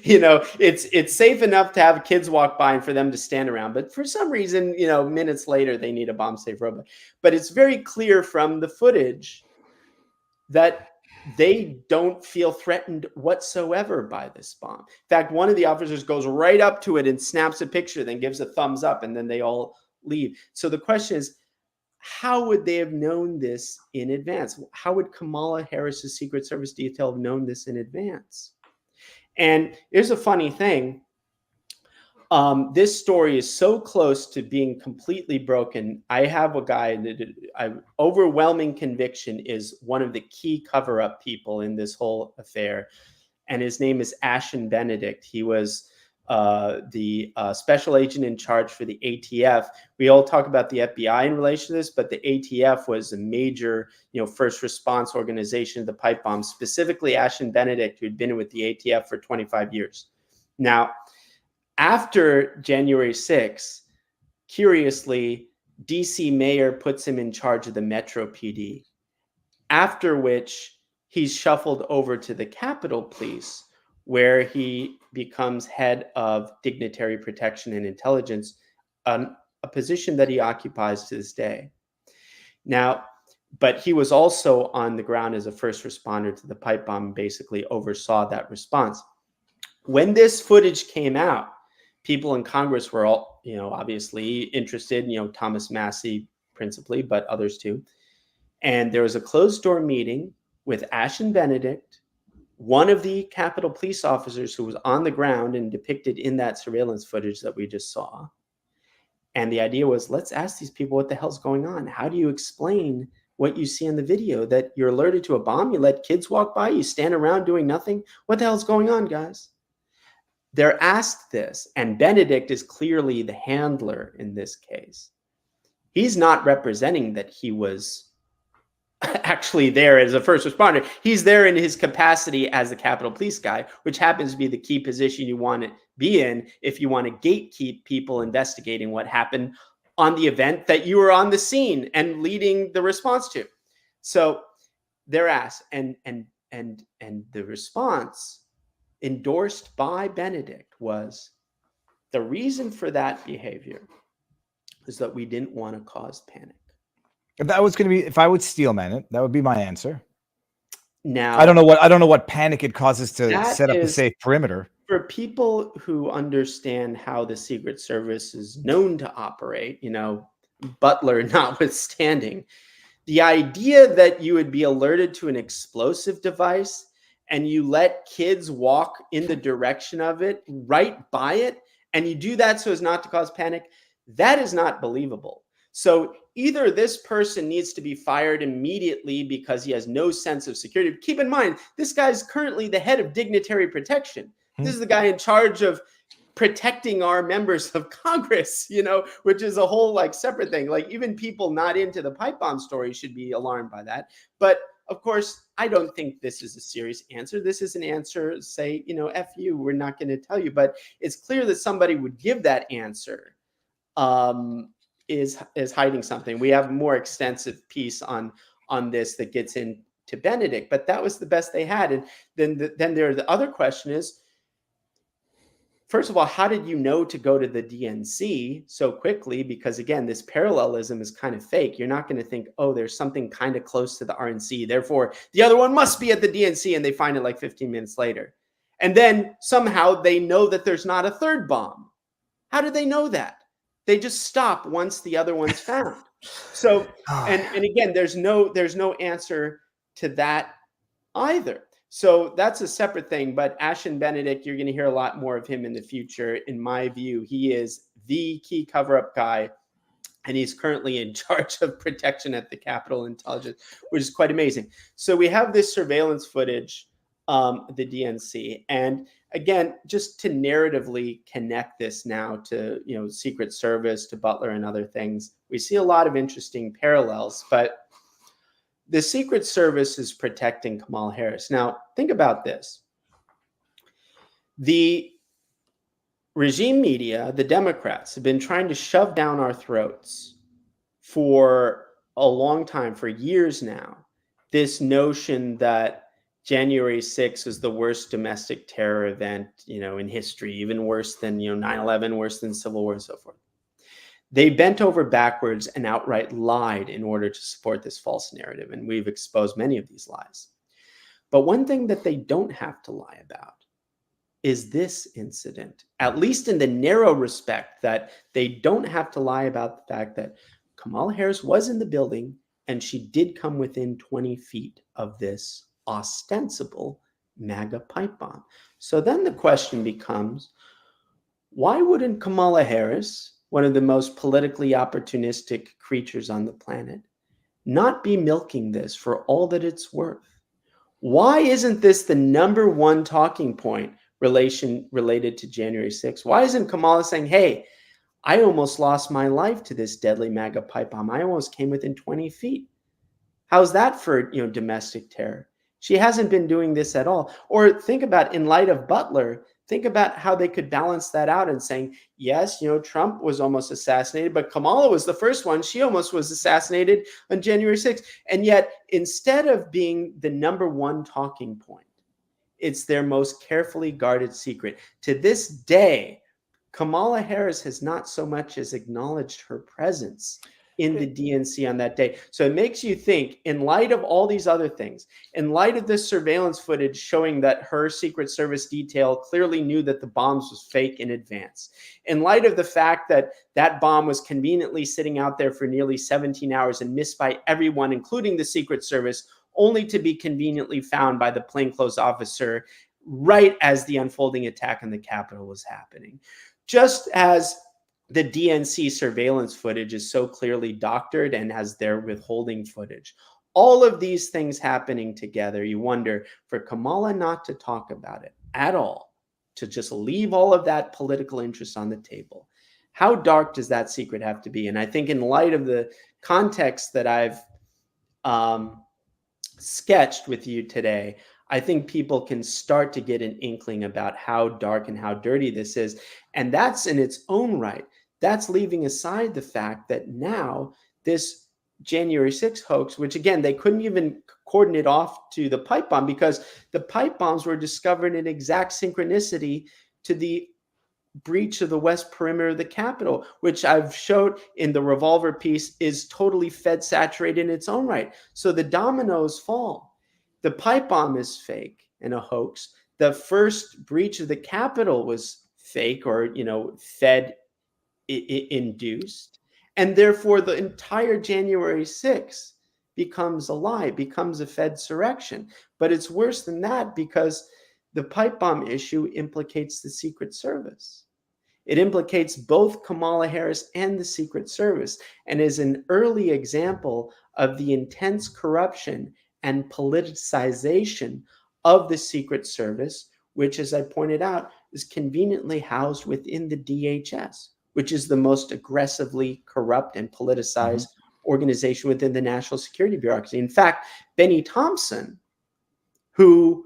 It's safe enough to have kids walk by and for them to stand around, but for some reason, minutes later they need a bomb-safe robot. But it's very clear from the footage that they don't feel threatened whatsoever by this bomb. In fact, one of the officers goes right up to it and snaps a picture, then gives a thumbs up, and then they all leave. So the question is, how would they have known this in advance? How would Kamala Harris's Secret Service detail have known this in advance? And here's a funny thing. This story is so close to being completely broken. I have a guy that overwhelming conviction is one of the key cover-up people in this whole affair. And his name is Ashen Benedict. He was the special agent in charge for the ATF. We all talk about the FBI in relation to this, but the ATF was a major, first response organization of the pipe bomb, specifically Ashen Benedict, who'd been with the ATF for 25 years. Now, after January 6th, curiously, DC mayor puts him in charge of the Metro PD, after which he's shuffled over to the Capitol Police, where he becomes head of dignitary protection and intelligence, a position that he occupies to this day. Now, but he was also on the ground as a first responder to the pipe bomb, basically oversaw that response. When this footage came out, people in Congress were all, obviously interested, Thomas Massey principally, but others too. And there was a closed door meeting with Ashton Benedict, one of the Capitol police officers who was on the ground and depicted in that surveillance footage that we just saw. And the idea was, let's ask these people what the hell's going on. How do you explain what you see in the video, that you're alerted to a bomb, you let kids walk by, you stand around doing nothing? What the hell's going on, guys? They're asked this, and Benedict is clearly the handler in this case. He's not representing that he was actually there as a first responder. He's there in his capacity as the Capitol Police guy, which happens to be the key position you want to be in if you want to gatekeep people investigating what happened on the event that you were on the scene and leading the response to. So they're asked, and the response endorsed by Benedict was, the reason for that behavior is that we didn't want to cause panic. If that was going to be, if I would steelman it, that would be my answer. Now, I don't know what panic it causes to set up a safe perimeter. For people who understand how the Secret Service is known to operate, you know, Butler notwithstanding, the idea that you would be alerted to an explosive device and you let kids walk in the direction of it, right by it, and you do that so as not to cause panic, that is not believable. So either this person needs to be fired immediately because he has no sense of security. Keep in mind, this guy's currently the head of dignitary protection. This is the guy in charge of protecting our members of Congress, you know, which is a whole like separate thing. Like even people not into the pipe bomb story should be alarmed by that. But of course, I don't think this is a serious answer. This is an answer, say, you know, F you, we're not going to tell you. But it's clear that somebody would give that answer is hiding something. We have a more extensive piece on this that gets into Benedict, but that was the best they had. And then the other question is, first of all, how did you know to go to the DNC so quickly? Because again, this parallelism is kind of fake. You're not going to think, oh, there's something kind of close to the RNC, therefore the other one must be at the DNC, and they find it like 15 minutes later. And then somehow they know that there's not a third bomb. How do they know that? They just stop once the other one's found. So, and again, there's no answer to that either. So that's a separate thing. But Ashton Benedict, you're going to hear a lot more of him in the future. In my view, he is the key cover-up guy, and he's currently in charge of protection at the Capitol Intelligence, which is quite amazing. So we have this surveillance footage, the DNC, and again, just to narratively connect this now to, you know, Secret Service, to Butler and other things, we see a lot of interesting parallels, but the Secret Service is protecting Kamala Harris. Now, think about this. The regime media, the Democrats, have been trying to shove down our throats for a long time, for years now, this notion that January 6th was the worst domestic terror event, you know, in history, even worse than, you know, 9/11, worse than Civil War and so forth. They bent over backwards and outright lied in order to support this false narrative. And we've exposed many of these lies. But one thing that they don't have to lie about is this incident, at least in the narrow respect that they don't have to lie about the fact that Kamala Harris was in the building and she did come within 20 feet of this ostensible MAGA pipe bomb. So then the question becomes, why wouldn't Kamala Harris, one of the most politically opportunistic creatures on the planet, not be milking this for all that it's worth? Why isn't this the number one talking point related to January 6th? Why isn't Kamala saying, hey, I almost lost my life to this deadly MAGA pipe bomb. I almost came within 20 feet. How's that for, you know, domestic terror? She hasn't been doing this at all. Or think about, in light of Butler, think about how they could balance that out and saying, yes, you know, Trump was almost assassinated, but Kamala was the first one. She almost was assassinated on January 6th. And yet, instead of being the number one talking point, it's their most carefully guarded secret. To this day, Kamala Harris has not so much as acknowledged her presence in the DNC on that day. So it makes you think, in light of all these other things, in light of this surveillance footage showing that her Secret Service detail clearly knew that the bombs was fake in advance, in light of the fact that that bomb was conveniently sitting out there for nearly 17 hours and missed by everyone, including the Secret Service, only to be conveniently found by the plainclothes officer right as the unfolding attack on the Capitol was happening. Just as the DNC surveillance footage is so clearly doctored and has their withholding footage. All of these things happening together, you wonder, for Kamala not to talk about it at all, to just leave all of that political interest on the table. How dark does that secret have to be? And I think in light of the context that I've sketched with you today, I think people can start to get an inkling about how dark and how dirty this is. And that's in its own right. That's leaving aside the fact that now this January 6th hoax, which again, they couldn't even cordon it off to the pipe bomb because the pipe bombs were discovered in exact synchronicity to the breach of the west perimeter of the Capitol, which I've showed in the Revolver piece is totally Fed saturated in its own right. So the dominoes fall. The pipe bomb is fake and a hoax. The first breach of the Capitol was fake or, Fed induced. And therefore, the entire January 6th becomes a lie, becomes a Fed surrection. But it's worse than that because the pipe bomb issue implicates the Secret Service. It implicates both Kamala Harris and the Secret Service and is an early example of the intense corruption and politicization of the Secret Service, which, as I pointed out, is conveniently housed within the DHS, which is the most aggressively corrupt and politicized organization within the national security bureaucracy. In fact, Benny Thompson, who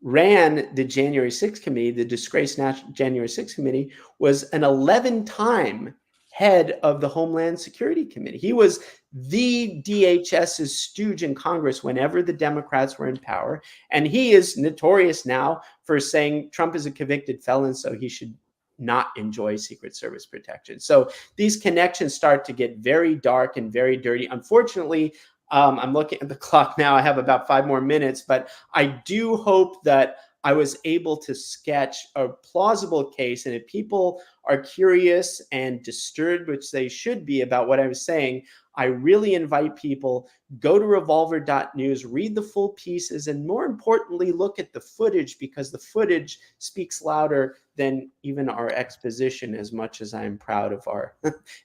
ran the January 6th committee, the disgraced January 6th committee, was an 11-time head of the Homeland Security Committee. He was the DHS's stooge in Congress whenever the Democrats were in power. And he is notorious now for saying Trump is a convicted felon, so he should not enjoy Secret Service protection. So these connections start to get very dark and very dirty. Unfortunately, I'm looking at the clock now. I have about 5 more minutes, but I do hope that I was able to sketch a plausible case. And if people are curious and disturbed, which they should be about what I was saying, I really invite people, go to revolver.news, read the full pieces, and more importantly, look at the footage because the footage speaks louder than even our exposition, as much as I am proud of our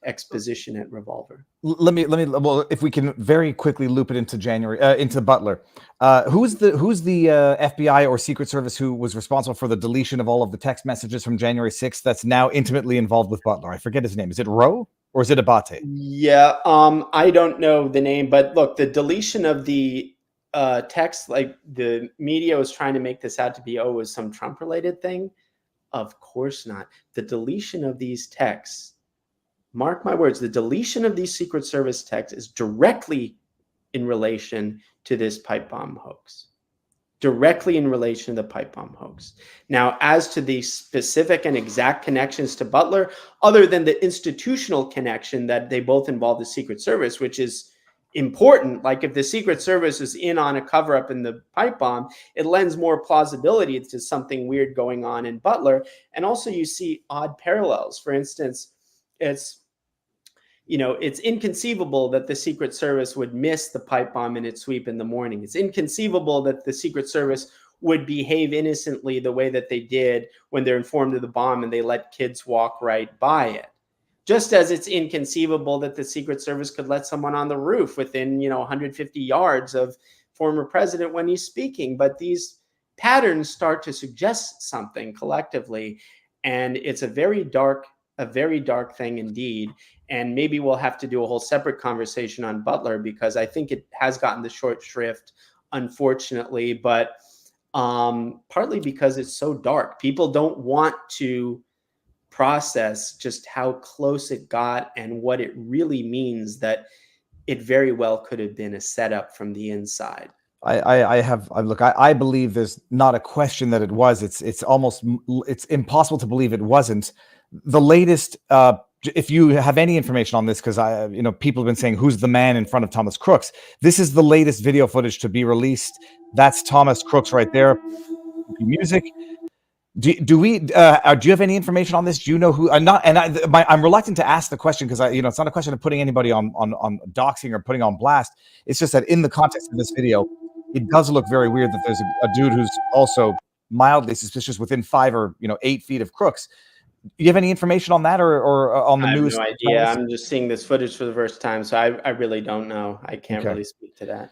exposition at Revolver. Well, if we can very quickly loop it into Butler. Who's the FBI or Secret Service who was responsible for the deletion of all of the text messages from January 6th that's now intimately involved with Butler? I forget his name. Is it Rowe? Or is it Abate? Yeah, I don't know the name, but look, the deletion of the text, like the media was trying to make this out to be, was some Trump-related thing. Of course not. The deletion of these texts, mark my words, the deletion of these Secret Service texts is directly in relation to this pipe bomb hoax. Directly in relation to the pipe bomb hoax. Now, as to the specific and exact connections to Butler, other than the institutional connection that they both involve the Secret Service, which is important, like if the Secret Service is in on a cover-up in the pipe bomb, it lends more plausibility to something weird going on in Butler. And also you see odd parallels. For instance, it's inconceivable that the Secret Service would miss the pipe bomb in its sweep in the morning. It's inconceivable that the Secret Service would behave innocently the way that they did when they're informed of the bomb and they let kids walk right by it. Just as it's inconceivable that the Secret Service could let someone on the roof within, 150 yards of former president when he's speaking. But these patterns start to suggest something collectively. And it's a very dark thing indeed. And maybe we'll have to do a whole separate conversation on Butler because I think it has gotten the short shrift, unfortunately, but partly because it's so dark. People don't want to process just how close it got and what it really means that it very well could have been a setup from the inside. I believe there's not a question that it was. It's impossible to believe it wasn't. The latest, if you have any information on this, because people have been saying who's the man in front of Thomas Crooks. This is the latest video footage to be released. That's Thomas Crooks right there. Music. Do you have any information on this? Do you know who? I'm reluctant to ask the question because it's not a question of putting anybody on doxing or putting on blast. It's just that in the context of this video, it does look very weird that there's a dude who's also mildly suspicious within 5 or 8 feet of Crooks. Do you have any information on that, or on the I have news? no idea. I'm just seeing this footage for the first time, so I really don't know. I can't really speak to that.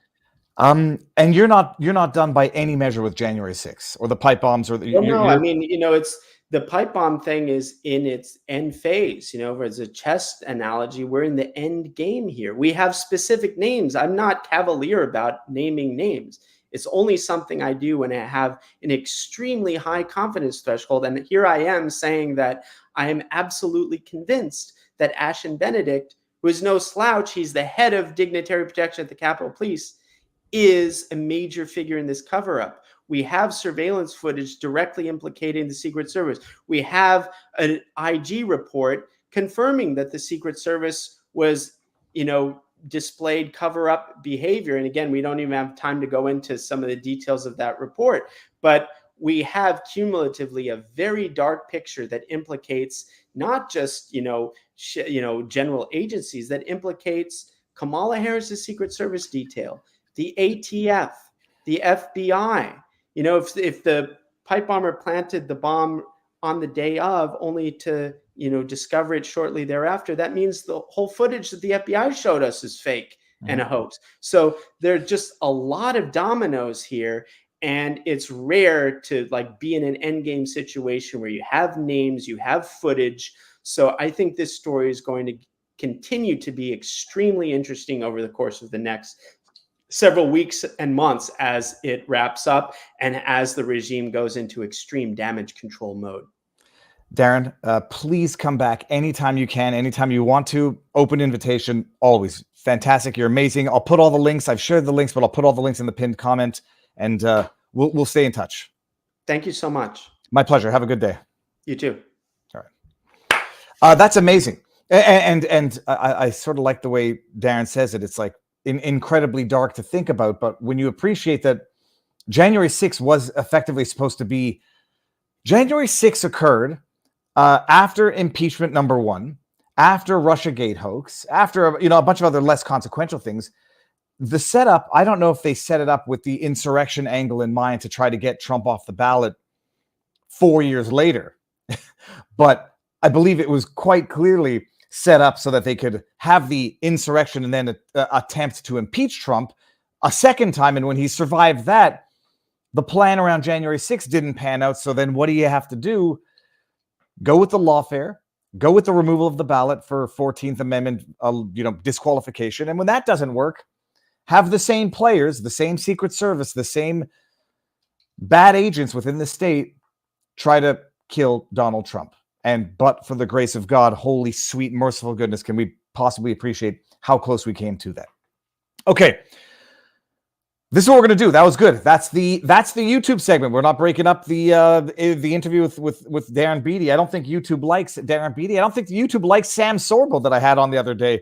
And you're not done by any measure with January 6th or the pipe bombs or the. No, I mean, it's the pipe bomb thing is in its end phase. As a chess analogy, we're in the end game here. We have specific names. I'm not cavalier about naming names. It's only something I do when I have an extremely high confidence threshold. And here I am saying that I am absolutely convinced that Ashton Benedict, who is no slouch, he's the head of dignitary protection at the Capitol Police, is a major figure in this cover-up. We have surveillance footage directly implicating the Secret Service. We have an IG report confirming that the Secret Service was, displayed cover-up behavior. And again, we don't even have time to go into some of the details of that report, but we have cumulatively a very dark picture that implicates not just, general agencies, that implicates Kamala Harris's Secret Service detail, the ATF, the FBI. If the pipe bomber planted the bomb on the day of, only to discover it shortly thereafter, that means the whole footage that the FBI showed us is fake and a hoax. So there are just a lot of dominoes here, and it's rare to be in an endgame situation where you have names, you have footage. So I think this story is going to continue to be extremely interesting over the course of the next several weeks and months as it wraps up and as the regime goes into extreme damage control mode. Darren, please come back anytime you can, anytime you want to. Open invitation, always. Fantastic. You're amazing. I'll put all the links. I've shared the links, but I'll put all the links in the pinned comment, and we'll stay in touch. Thank you so much. My pleasure. Have a good day. You too. All right. That's amazing. And I sort of like the way Darren says it. It's incredibly dark to think about, but when you appreciate that January 6th was effectively supposed to be, January 6th occurred after impeachment number 1, after Russiagate hoax, after a bunch of other less consequential things. The setup, I don't know if they set it up with the insurrection angle in mind to try to get Trump off the ballot 4 years later, but I believe it was quite clearly set up so that they could have the insurrection and then attempt to impeach Trump a second time. And when he survived that, the plan around January 6th didn't pan out. So then what do you have to do? Go with the lawfare, go with the removal of the ballot for 14th Amendment, disqualification. And when that doesn't work, have the same players, the same Secret Service, the same bad agents within the state try to kill Donald Trump. But for the grace of God, holy, sweet, merciful goodness, can we possibly appreciate how close we came to that? Okay. This is what we're going to do. That was good. That's the YouTube segment. We're not breaking up the interview with Darren Beattie. I don't think YouTube likes Darren Beattie. I don't think YouTube likes Sam Sorbo that I had on the other day.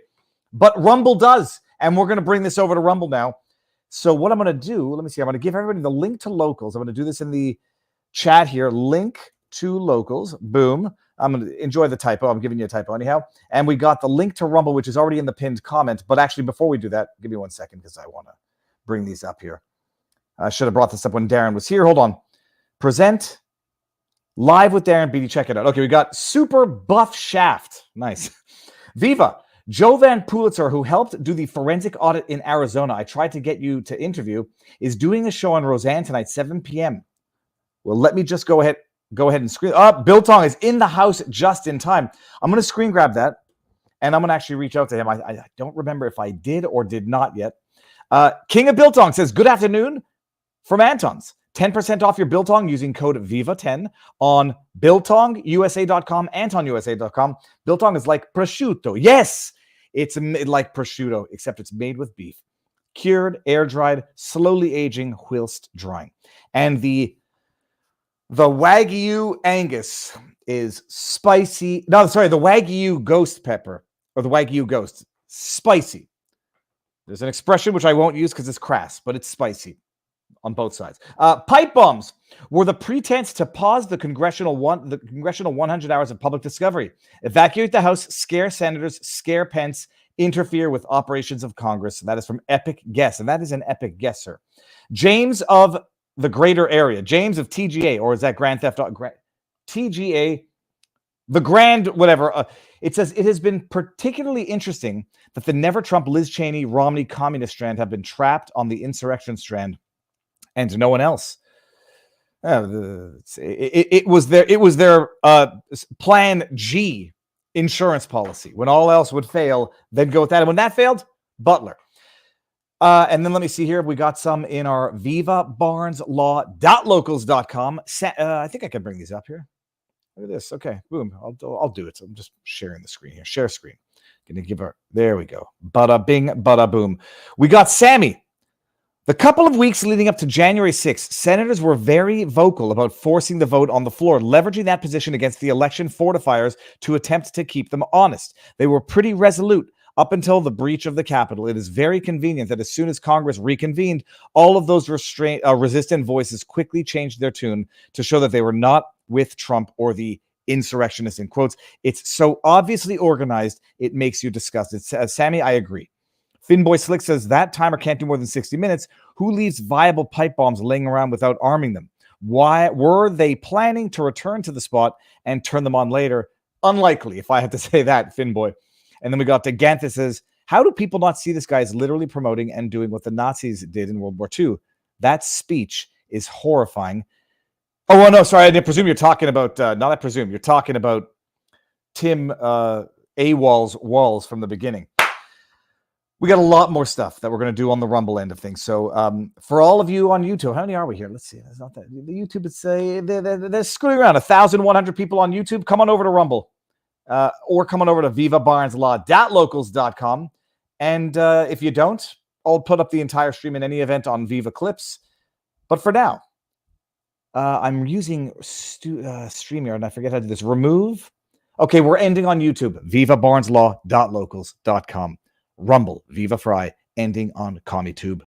But Rumble does. And we're going to bring this over to Rumble now. So what I'm going to do, let me see. I'm going to give everybody the link to Locals. I'm going to do this in the chat here. Link to Locals. Boom. I'm going to enjoy the typo. I'm giving you a typo anyhow. And we got the link to Rumble, which is already in the pinned comment. But actually, before we do that, give me 1 second because I want to bring these up here. I should have brought this up when Darren was here. Hold on. Present live with Darren Beattie. Check it out. Okay, we got Super Buff Shaft. Nice. Viva. Jovan Pulitzer, who helped do the forensic audit in Arizona, I tried to get you to interview, is doing a show on Roseanne tonight, 7 p.m. Well, let me just go ahead and screen. Bill Tong is in the house just in time. I'm going to screen grab that, and I'm going to actually reach out to him. I don't remember if I did or did not yet. King of Biltong says, good afternoon from Anton's. 10% off your Biltong using code VIVA10 on BiltongUSA.com, AntonUSA.com. Biltong is like prosciutto. Yes, it's like prosciutto, except it's made with beef. Cured, air-dried, slowly aging whilst drying. And the Wagyu Angus is spicy. No, sorry, the Wagyu Ghost Pepper, or the Wagyu Ghost, spicy. There's an expression which I won't use because it's crass, but it's spicy on both sides. Pipe bombs were the pretense to pause the congressional 100 hours of public discovery. Evacuate the House, scare senators, scare Pence, interfere with operations of Congress. That is from Epic Guess, and that is an epic guesser. James of the greater area, James of TGA, or is that Grand Theft Auto? TGA, the Grand, whatever. It says, it has been particularly interesting that the Never Trump, Liz Cheney, Romney communist strand have been trapped on the insurrection strand and no one else. It was their plan G insurance policy. When all else would fail, they'd go with that. And when that failed, Butler. And then let me see here. We got some in our vivabarneslaw.locals.com. I think I can bring these up here. Look at this. Okay, boom. I'll do it. So I'm just sharing the screen here. Share screen. Gonna give her. There we go. Bada bing, bada boom. We got Sammy. The couple of weeks leading up to January 6th, senators were very vocal about forcing the vote on the floor, leveraging that position against the election fortifiers to attempt to keep them honest. They were pretty resolute up until the breach of the Capitol. It is very convenient that as soon as Congress reconvened, all of those resistant voices quickly changed their tune to show that they were not with Trump or the insurrectionists, in quotes. It's so obviously organized, it makes you disgusted. Sammy, I agree. Finboy Slick says that timer can't do more than 60 minutes. Who leaves viable pipe bombs laying around without arming them? Why were they planning to return to the spot and turn them on later? Unlikely, if I had to say that, Finboy. And then we got to Gantha says, how do people not see this guy is literally promoting and doing what the Nazis did in World War II? That speech is horrifying. Oh, well, no, sorry, I presume you're talking about, you're talking about Tim AWOL's Walls from the beginning. We got a lot more stuff that we're going to do on the Rumble end of things. So for all of you on YouTube, how many are we here? Let's see. It's not that. The YouTube, it's they're screwing around. 1,100 people on YouTube. Come on over to Rumble. Or come on over to vivabarneslaw.locals.com. And if you don't, I'll put up the entire stream in any event on Viva Clips. But for now, I'm using StreamYard, and I forget how to do this. Remove. Okay, we're ending on YouTube. vivabarneslaw.locals.com. Rumble, Viva Frei, ending on CommieTube.